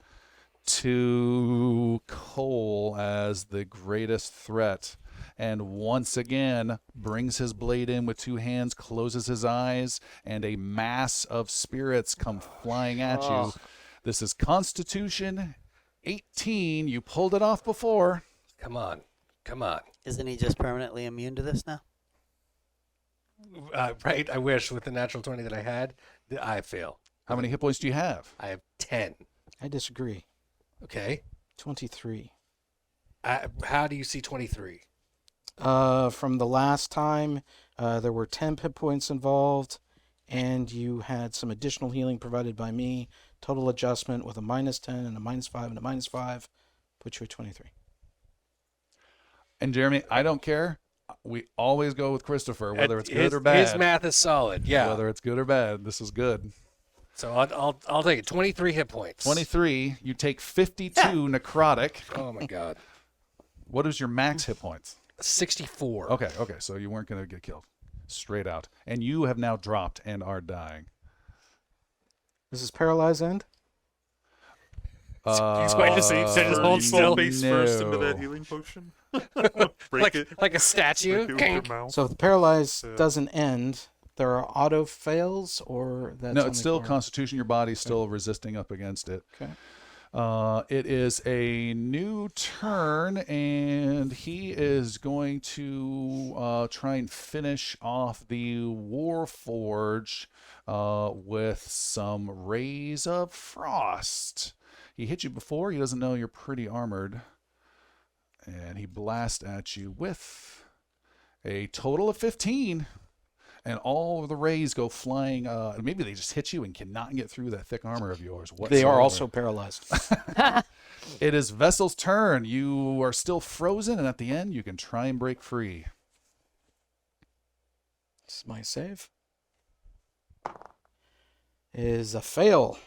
to Cole as the greatest threat. And once again, brings his blade in with 2 hands, closes his eyes, and a mass of spirits come flying at you. This is Constitution 18. You pulled it off before. Come on. Come on. Isn't he just permanently immune to this now? Right? I wish with the natural 20 that I had, I fail. How many hit points do you have? I have 10. I disagree. Okay. 23. How do you see 23? From the last time, there were 10 hit points involved, and you had some additional healing provided by me. Total adjustment with a -10 and a -5 and a -5 put you at 23. And Jeremy, I don't care. We always go with Christopher, whether it's good or bad. His math is solid. Yeah. Whether it's good or bad, this is good. So I'll take it. 23 hit points. 23. You take 52 necrotic. Oh my god. What is your max hit points? 64. Okay. So you weren't going to get killed. Straight out. And you have now dropped and are dying. This is paralyzed end? He's going to save Just for hold you still. fall face first into No. that healing potion. Break it. Like a statue. Break it with your Kink. mouth. So if the paralyzed Yeah. doesn't end, there are auto fails, or that's No, only it's still for- Constitution. Your body's still resisting up against it. Okay. It is a new turn, and he is going to try and finish off the Warforge with some rays of frost. He hit you before. He doesn't know you're pretty armored. And he blasts at you with a total of 15. And all of the rays go flying. Maybe they just hit you and cannot get through that thick armor of yours. They are whatsoever. also paralyzed. It is Vessel's turn. You are still frozen, and at the end, you can try and break free. This is my save. Is a fail.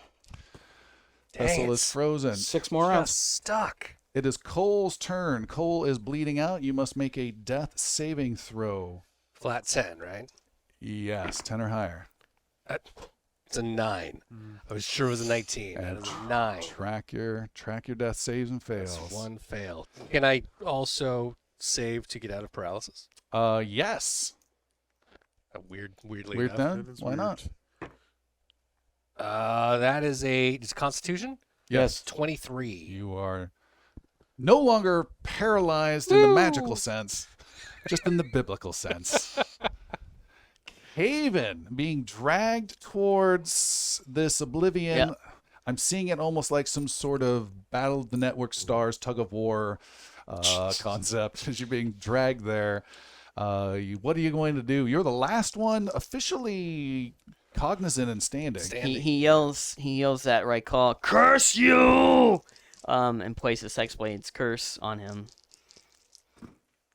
Vessel is it's frozen. 6 more rounds. Just stuck. It is Cole's turn. Cole is bleeding out. You must make a death saving throw. Flat 10, right? Yes, 10 or higher. It's a 9. I was sure it was a 19. That is a 9. Track your death saves and That's fails. 1 fail. Can I also save to get out of paralysis? Yes. Weirdly Weird enough. done. That is Why weird. not? That is it's Constitution? Yes. 23. You are no longer paralyzed in the magical sense, just in the biblical sense. Haven being dragged towards this oblivion. Yep. I'm seeing it almost like some sort of Battle of the Network Stars tug of war concept as you're being dragged there. What are you going to do? You're the last one officially cognizant and standing. He yells at Ry'Kal, "Curse you!" And places Hexblade's curse on him.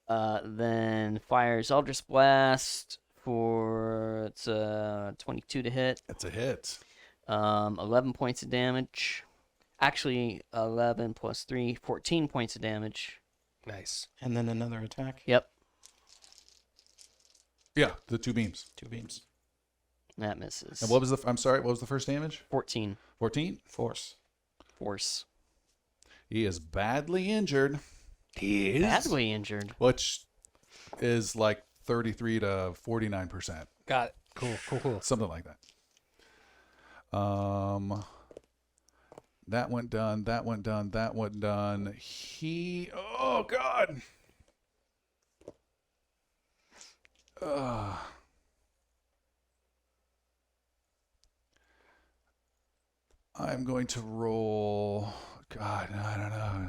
Then fires Eldritch Blast for it's 22 to hit. That's a hit. 11 points of damage. Actually, 11 plus 3, 14 points of damage. Nice. And then another attack. Yep, Yeah, the 2 beams. 2 beams. that misses. And what was the first damage? 14 14? Force. force. He is badly injured, He is? Badly injured. which is like 33 to 49%. Got it. Cool. Something like that. That went done. That went done. That went done. Oh God. I'm going to roll. God, I don't know.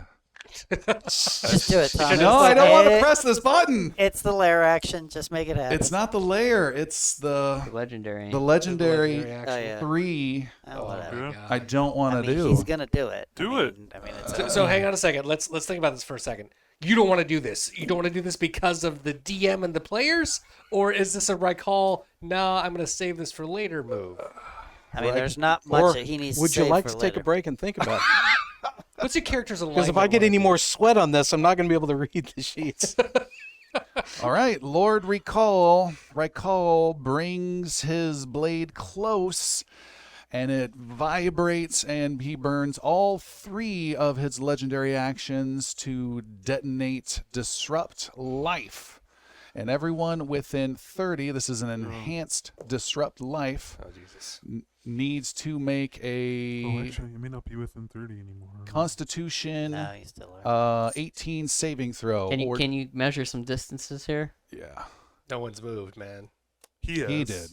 Just do it, Tom. No, I don't want to It- press this button. It's the lair action. Just make it happen. It's not the layer. It's the Legendary. legendary Oh, yeah. 3. Oh, whatever. Yeah. God. I don't want I to mean, do. he's gonna do it. Do it. I mean, it's So hang on a second. Let's think about this for a second. You don't want to do this. You don't want to do this because of the DM and the players, or is this a Ry'Kal? No, I'm going to save this for later move. I mean, there's not much Or that he needs would to you save like for to take a later. break and think about it? What's your character's alignment? Because if I get any more sweat on this, I'm not going to be able to read the sheets. All right, Lord Ry'Kal brings his blade close, and it vibrates, and he burns all 3 of his legendary actions to detonate Disrupt Life. And everyone within 30, this is an enhanced Disrupt Life, Oh, Jesus. needs to make a Oh, actually, it may not be within 30 anymore. Constitution No, he's still there. 18 saving throw. Can you measure some distances here? Yeah, No one's moved, man. He he did.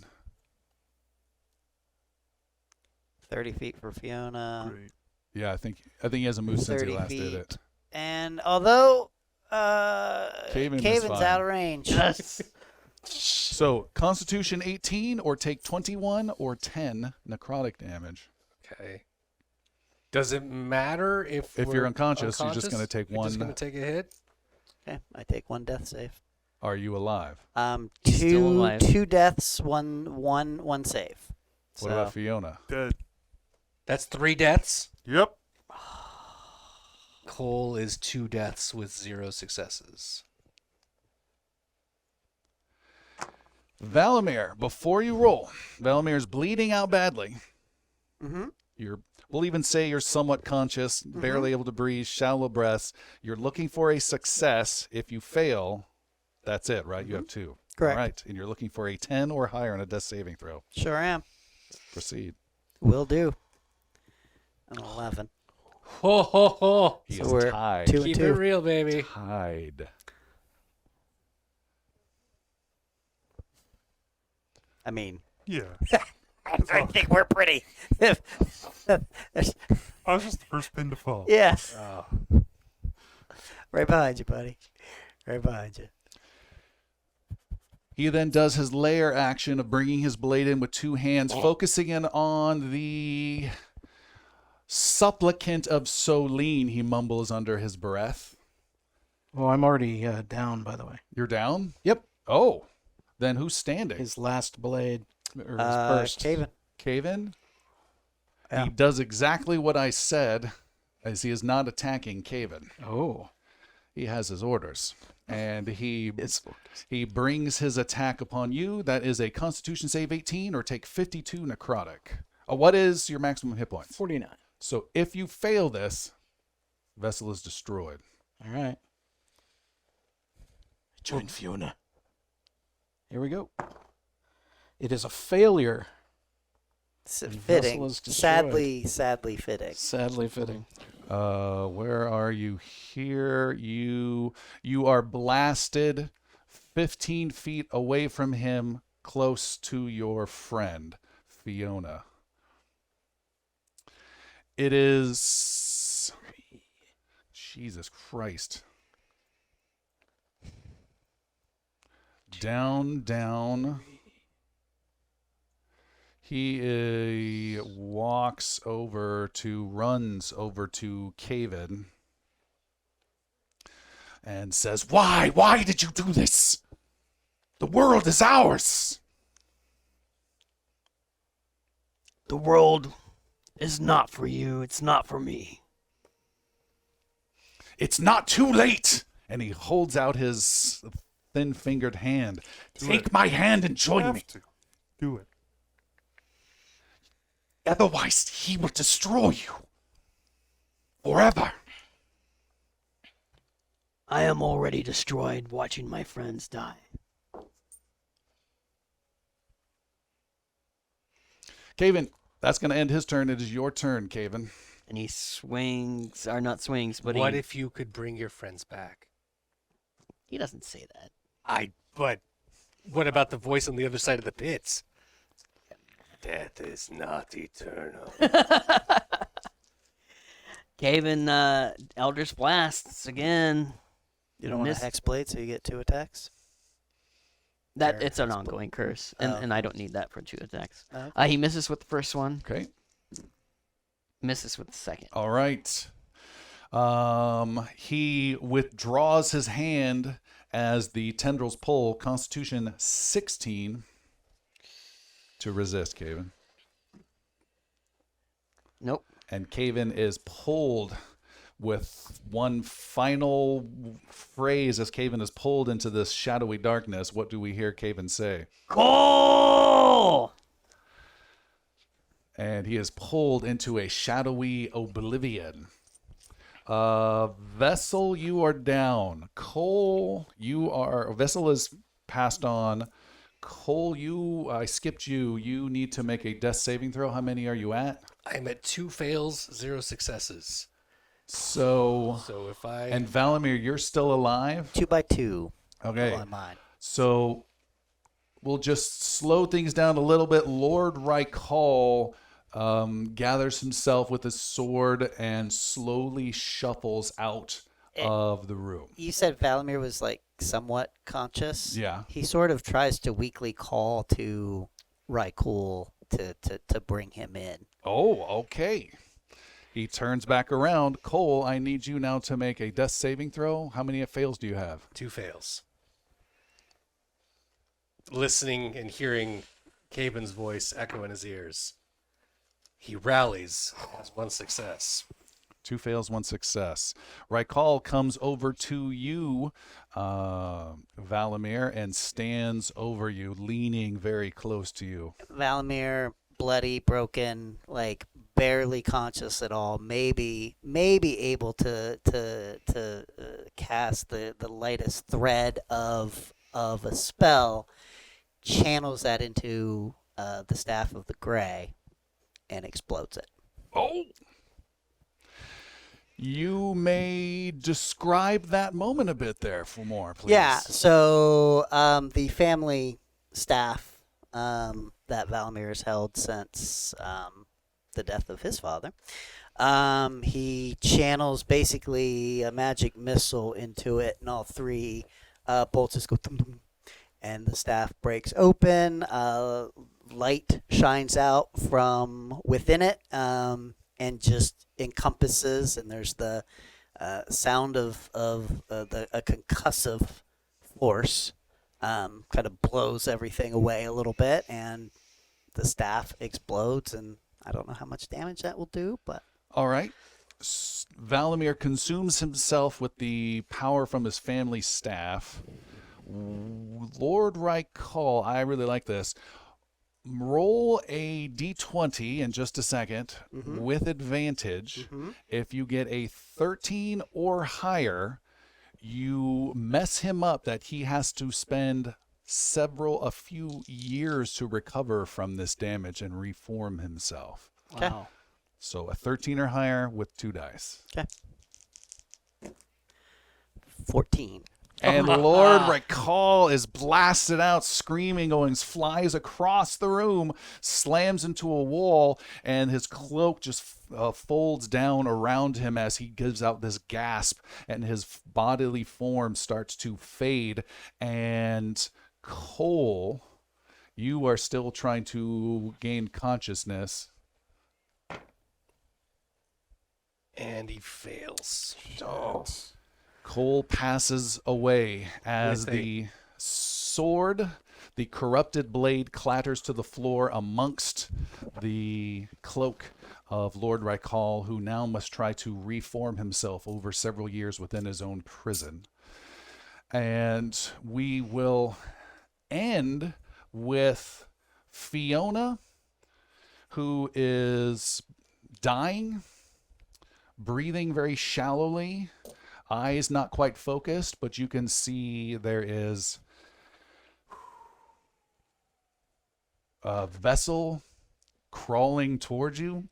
30 feet for Fiona. Great. Yeah, I think he hasn't moved since he 30 last did feet. it. And although Caven is Caven's fine. out of range. Yes. So, Constitution 18 or take 21 or 10 necrotic damage. Okay. Does it matter if If we're you're unconscious, you're just gonna take You're just one- going to take a hit? Okay, I take 1 death save. Are you alive? He's still Two alive. 2 deaths, one save. What about Fiona? Dead. That's 3 deaths. Yep. Cole is 2 deaths with 0 successes. Valamir, before you roll, Valamir's bleeding out badly. Mm-hmm. We'll even say you're somewhat conscious, barely able to breathe, shallow breaths. You're looking for a success. If you fail, that's it, right? You have 2. Correct. All right, and you're looking for a 10 or higher on a death saving throw. Sure am. Proceed. Will do. An 11. Ho, ho, ho. He So is we're tied. 2 and Keep 2. it real, baby. Tied. I mean, Yeah. I think we're pretty. I was just the first pin to fall. Yeah. Oh. Right behind you, buddy. Right behind you. He then does his layer action of bringing his blade in with 2 hands, focusing in on the supplicant of Solene, he mumbles under his breath. Well, I'm already down, by the way. You're down? Yep. Oh. Then who's standing? His last blade, or his burst. Caven. Caven? Yeah. He does exactly what I said, as he is not attacking Caven. Oh. He has his orders. and he brings his attack upon you. That is a Constitution save 18 or take 52 necrotic. What is your maximum hit points? 49. So if you fail this, vessel is destroyed. All right. Join Fiona. Here we go. It is a failure. Fitting. vessel is destroyed. Sadly fitting. Sadly fitting. Where are you here? You are blasted 15 feet away from him, close to your friend, Fiona. It is... Jesus Christ. Down. He runs over to Caven and says, Why? Why did you do this? The world is ours. The world is not for you. It's not for me. It's not too late. And he holds out his thin-fingered hand. Take my hand and join me. Do it. Otherwise, he will destroy you. Forever. I am already destroyed watching my friends die. Caven, that's going to end his turn. It is your turn, Caven. And he swings, or not swings, but What if you could bring your friends back? he doesn't say that. But what about the voice on the other side of the pits? Death is not eternal. Caven, Eldritch Blasts again. You don't want Miss- a Hexblade, so you get 2 attacks? That Or it's an Hexblade. ongoing curse, Oh. and I don't need that for 2 attacks. Okay. He misses with the first one, Okay. misses with the second. All right. He withdraws his hand as the tendrils pull. Constitution 16 to resist, Caven. Nope. And Caven is pulled with one final phrase as Caven is pulled into this shadowy darkness. What do we hear Caven say? Cole! And he is pulled into a shadowy oblivion. Vessel, you are down. Cole, Vessel is passed on. Cole, I skipped you. You need to make a death saving throw. How many are you at? I'm at 2 fails, 0 successes. So if I... and Valimir, you're still alive? 2 by 2. Okay. On mine. So we'll just slow things down a little bit. Lord Ry'Kal gathers himself with his sword and slowly shuffles out of the room. You said Valimir was like somewhat conscious. Yeah. He sort of tries to weakly call to Ry'Kal to bring him in. Oh, okay. He turns back around. Cole, I need you now to make a death saving throw. How many fails do you have? 2 fails. Listening and hearing Caven's voice echo in his ears. He rallies, has 1 success. 2 fails, 1 success. Ry'Kal comes over to you, Valimir, and stands over you, leaning very close to you. Valimir, bloody, broken, like barely conscious at all. Maybe able to cast the lightest thread of a spell, channels that into the Staff of the Gray, and explodes it. Oh! You may describe that moment a bit there for more, please. Yeah, so the family staff that Valimir has held since the death of his father, he channels basically a magic missile into it, and all 3 bolts just go thum, thum, and the staff breaks open. Light shines out from within it, and just encompasses, and there's the sound of a concussive force kind of blows everything away a little bit, and the staff explodes, and I don't know how much damage that will do, but All right. Valamir consumes himself with the power from his family staff. Lord Ry'Kal, I really like this. Roll a d20 in just a second with advantage. If you get a 13 or higher, you mess him up that he has to spend a few years to recover from this damage and reform himself. Okay. Wow. So a 13 or higher with 2 dice. Okay. 14. And Lord Ry'Kal is blasted out, screaming, flies across the room, slams into a wall, and his cloak just folds down around him as he gives out this gasp, and his bodily form starts to fade. And Cole, you are still trying to gain consciousness. And he fails. Cole passes away as the sword, the corrupted blade, clatters to the floor amongst the cloak of Lord Ry'Kal, who now must try to reform himself over several years within his own prison. And we will end with Fiona, who is dying, breathing very shallowly, eyes not quite focused, but you can see there is a vessel crawling towards you,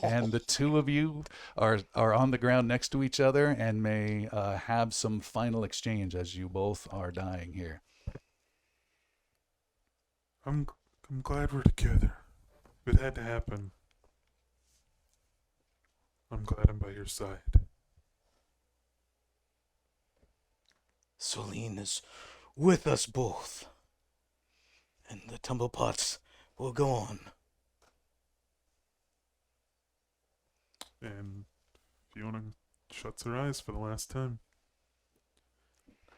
and the two of you are on the ground next to each other and may have some final exchange as you both are dying here. I'm glad we're together. It had to happen. I'm glad I'm by your side. Celine is with us both. And the tumble pots will go on. And Fiona shuts her eyes for the last time.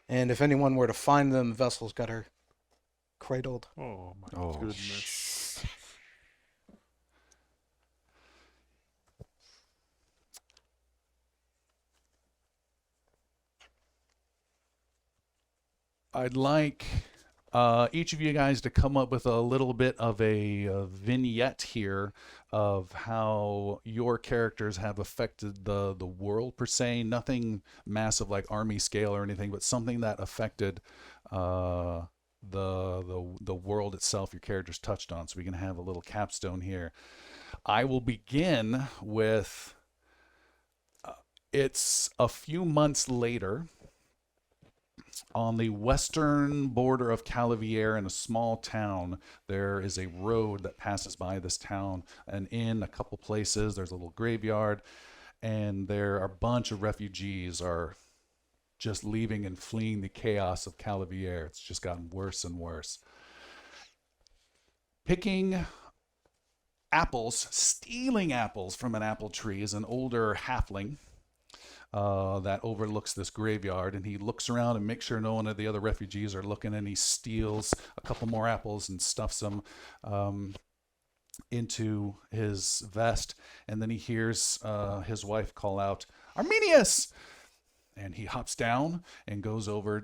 And if anyone were to find them, Vessel's got her cradled. Oh my Oh, goodness. I'd like each of you guys to come up with a little bit of a vignette here of how your characters have affected the world per se. Nothing massive like army scale or anything, but something that affected the world itself your characters touched on. So we can have a little capstone here. I will begin with it's a few months later. On the western border of Calavier, in a small town, there is a road that passes by this town, and in a couple places there's a little graveyard, and there are a bunch of refugees are just leaving and fleeing the chaos of Calavier. It's just gotten worse and worse. Picking apples, stealing apples from an apple tree is an older halfling that overlooks this graveyard, and he looks around and makes sure no one of the other refugees are looking, and he steals a couple more apples and stuffs them into his vest, and then he hears his wife call out, "Arminius!" And he hops down and goes over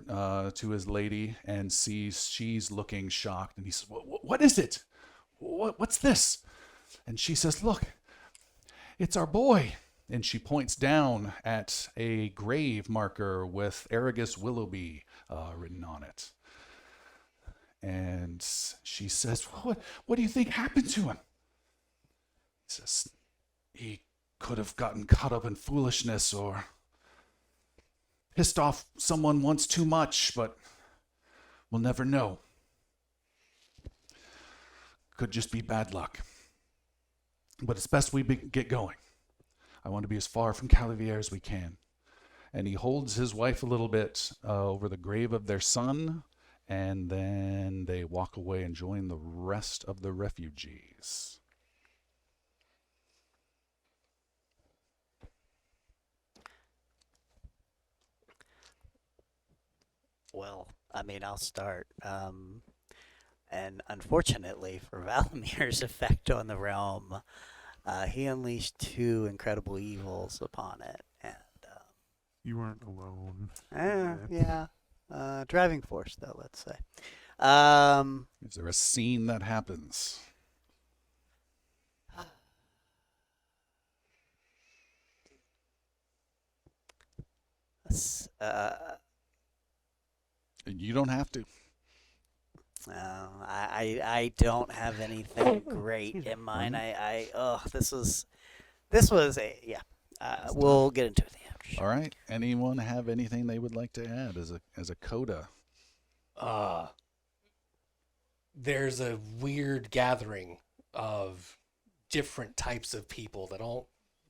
to his lady and sees she's looking shocked, and he says, "What is it? What's this?" And she says, "Look, it's our boy." And she points down at a grave marker with Aragus Willoughby written on it. And she says, what do you think happened to him? He says, he could have gotten caught up in foolishness or pissed off someone once too much, but we'll never know. Could just be bad luck. But it's best we get going. I want to be as far from Calavier as we can. And he holds his wife a little bit over the grave of their son, and then they walk away and join the rest of the refugees. Well, I mean, I'll start. And unfortunately for Valamir's effect on the realm, he unleashed 2 incredible evils upon it, and You aren't alone. yeah, driving force though, let's say. Is there a scene that happens? You don't have to. I don't have anything great in mind. This was a yeah. We'll get into it at the end. All right. Anyone have anything they would like to add as a coda? There's a weird gathering of different types of people that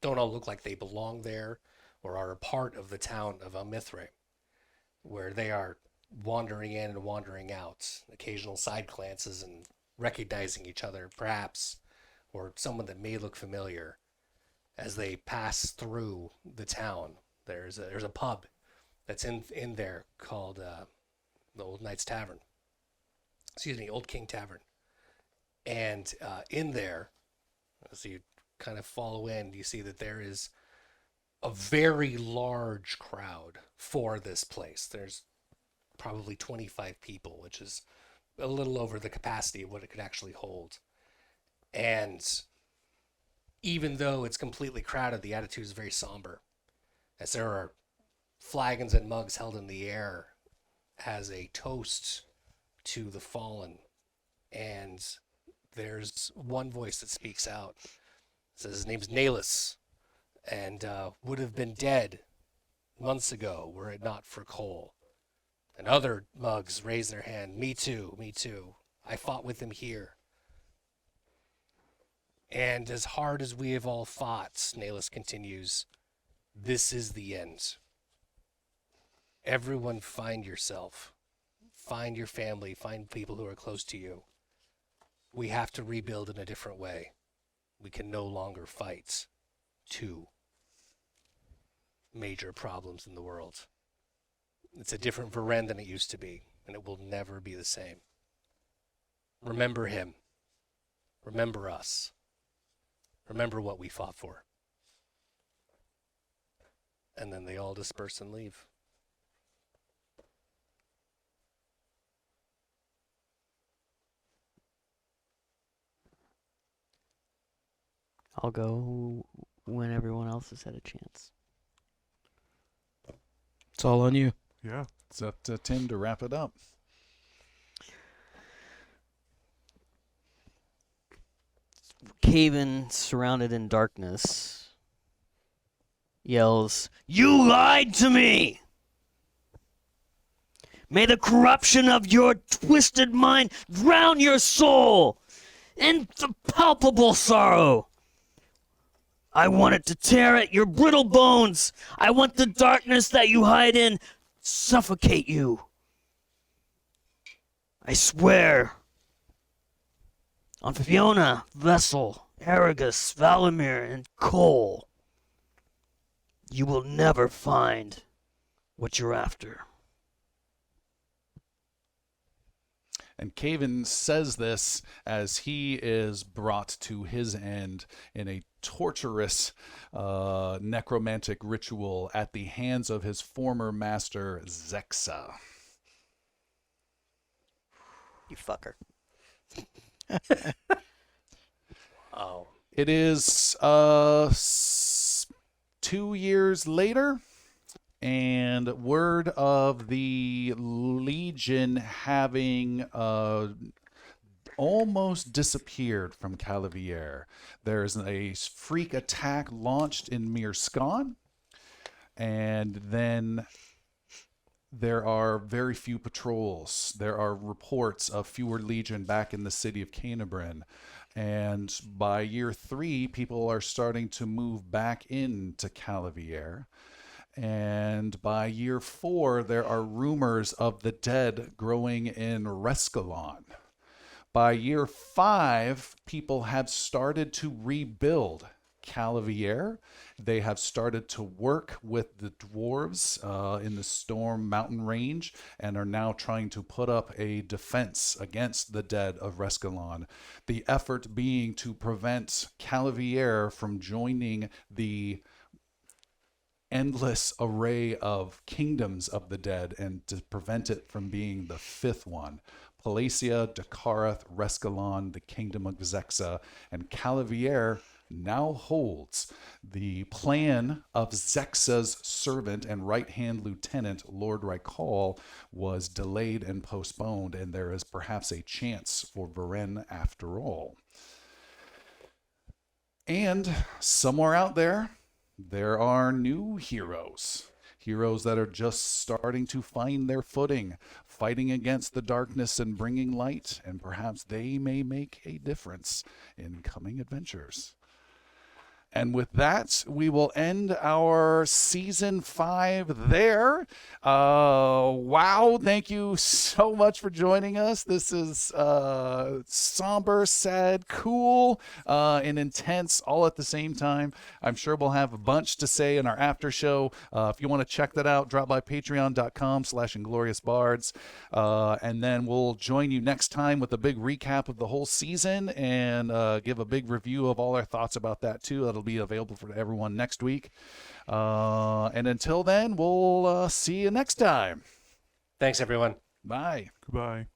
don't all look like they belong there or are a part of the town of Mithra, where they are wandering in and wandering out, occasional side glances and recognizing each other, perhaps, or someone that may look familiar as they pass through the town. There's a pub that's in there called the Old Knight's Tavern. Old King Tavern. And in there, as you kind of follow in, you see that there is a very large crowd for this place. There's probably 25 people, which is a little over the capacity of what it could actually hold. And even though it's completely crowded, the attitude is very somber, as there are flagons and mugs held in the air as a toast to the fallen. And there's one voice that speaks out. It says his name's Nalus, and would have been dead months ago were it not for Cole. And other mugs raise their hand. Me too, me too. I fought with him here. And as hard as we have all fought, Nalus continues, this is the end. Everyone find yourself. Find your family. Find people who are close to you. We have to rebuild in a different way. We can no longer fight 2 major problems in the world. It's a different Varen than it used to be, and it will never be the same. Remember him. Remember us. Remember what we fought for. And then they all disperse and leave. I'll go when everyone else has had a chance. It's all on you. Yeah. It's up to Tim to wrap it up. Caven, surrounded in darkness, yells, "You lied to me! May the corruption of your twisted mind drown your soul in the palpable sorrow! I want it to tear at your brittle bones! I want the darkness that you hide in suffocate you! I swear on Fiona, Vessel, Aragus, Valimir, and Cole, you will never find what you're after." And Caven says this as he is brought to his end in a torturous necromantic ritual at the hands of his former master, Zexa. You fucker. Oh. It is 2 years later, and word of the Legion having almost disappeared from Calavier. There's a freak attack launched in Mirskan, and then there are very few patrols. There are reports of fewer Legion back in the city of Canabrin. And by year 3, people are starting to move back into Calavier. And by year 4, there are rumors of the dead growing in Rescalon. By year 5, people have started to rebuild Calavier. They have started to work with the dwarves in the Storm Mountain Range and are now trying to put up a defense against the dead of Rescalon. The effort being to prevent Calavier from joining the endless array of kingdoms of the dead and to prevent it from being the fifth one. Palacia, Dakarath, Rescalon, the kingdom of Zexa, and Calavier now holds. The plan of Zexa's servant and right-hand lieutenant, Lord Ry'Kal, was delayed and postponed, and there is perhaps a chance for Varen after all. And somewhere out there, there are new heroes. Heroes that are just starting to find their footing, fighting against the darkness and bringing light, and perhaps they may make a difference in coming adventures. And with that, we will end our season 5 there. Wow, thank you so much for joining us. This is somber, sad, cool, and intense all at the same time. I'm sure we'll have a bunch to say in our after show. If you want to check that out, drop by patreon.com/ingloriousbards. And then we'll join you next time with a big recap of the whole season and give a big review of all our thoughts about that too. That'll be available for everyone next week. And until then, we'll see you next time. Thanks, everyone. Bye. Goodbye.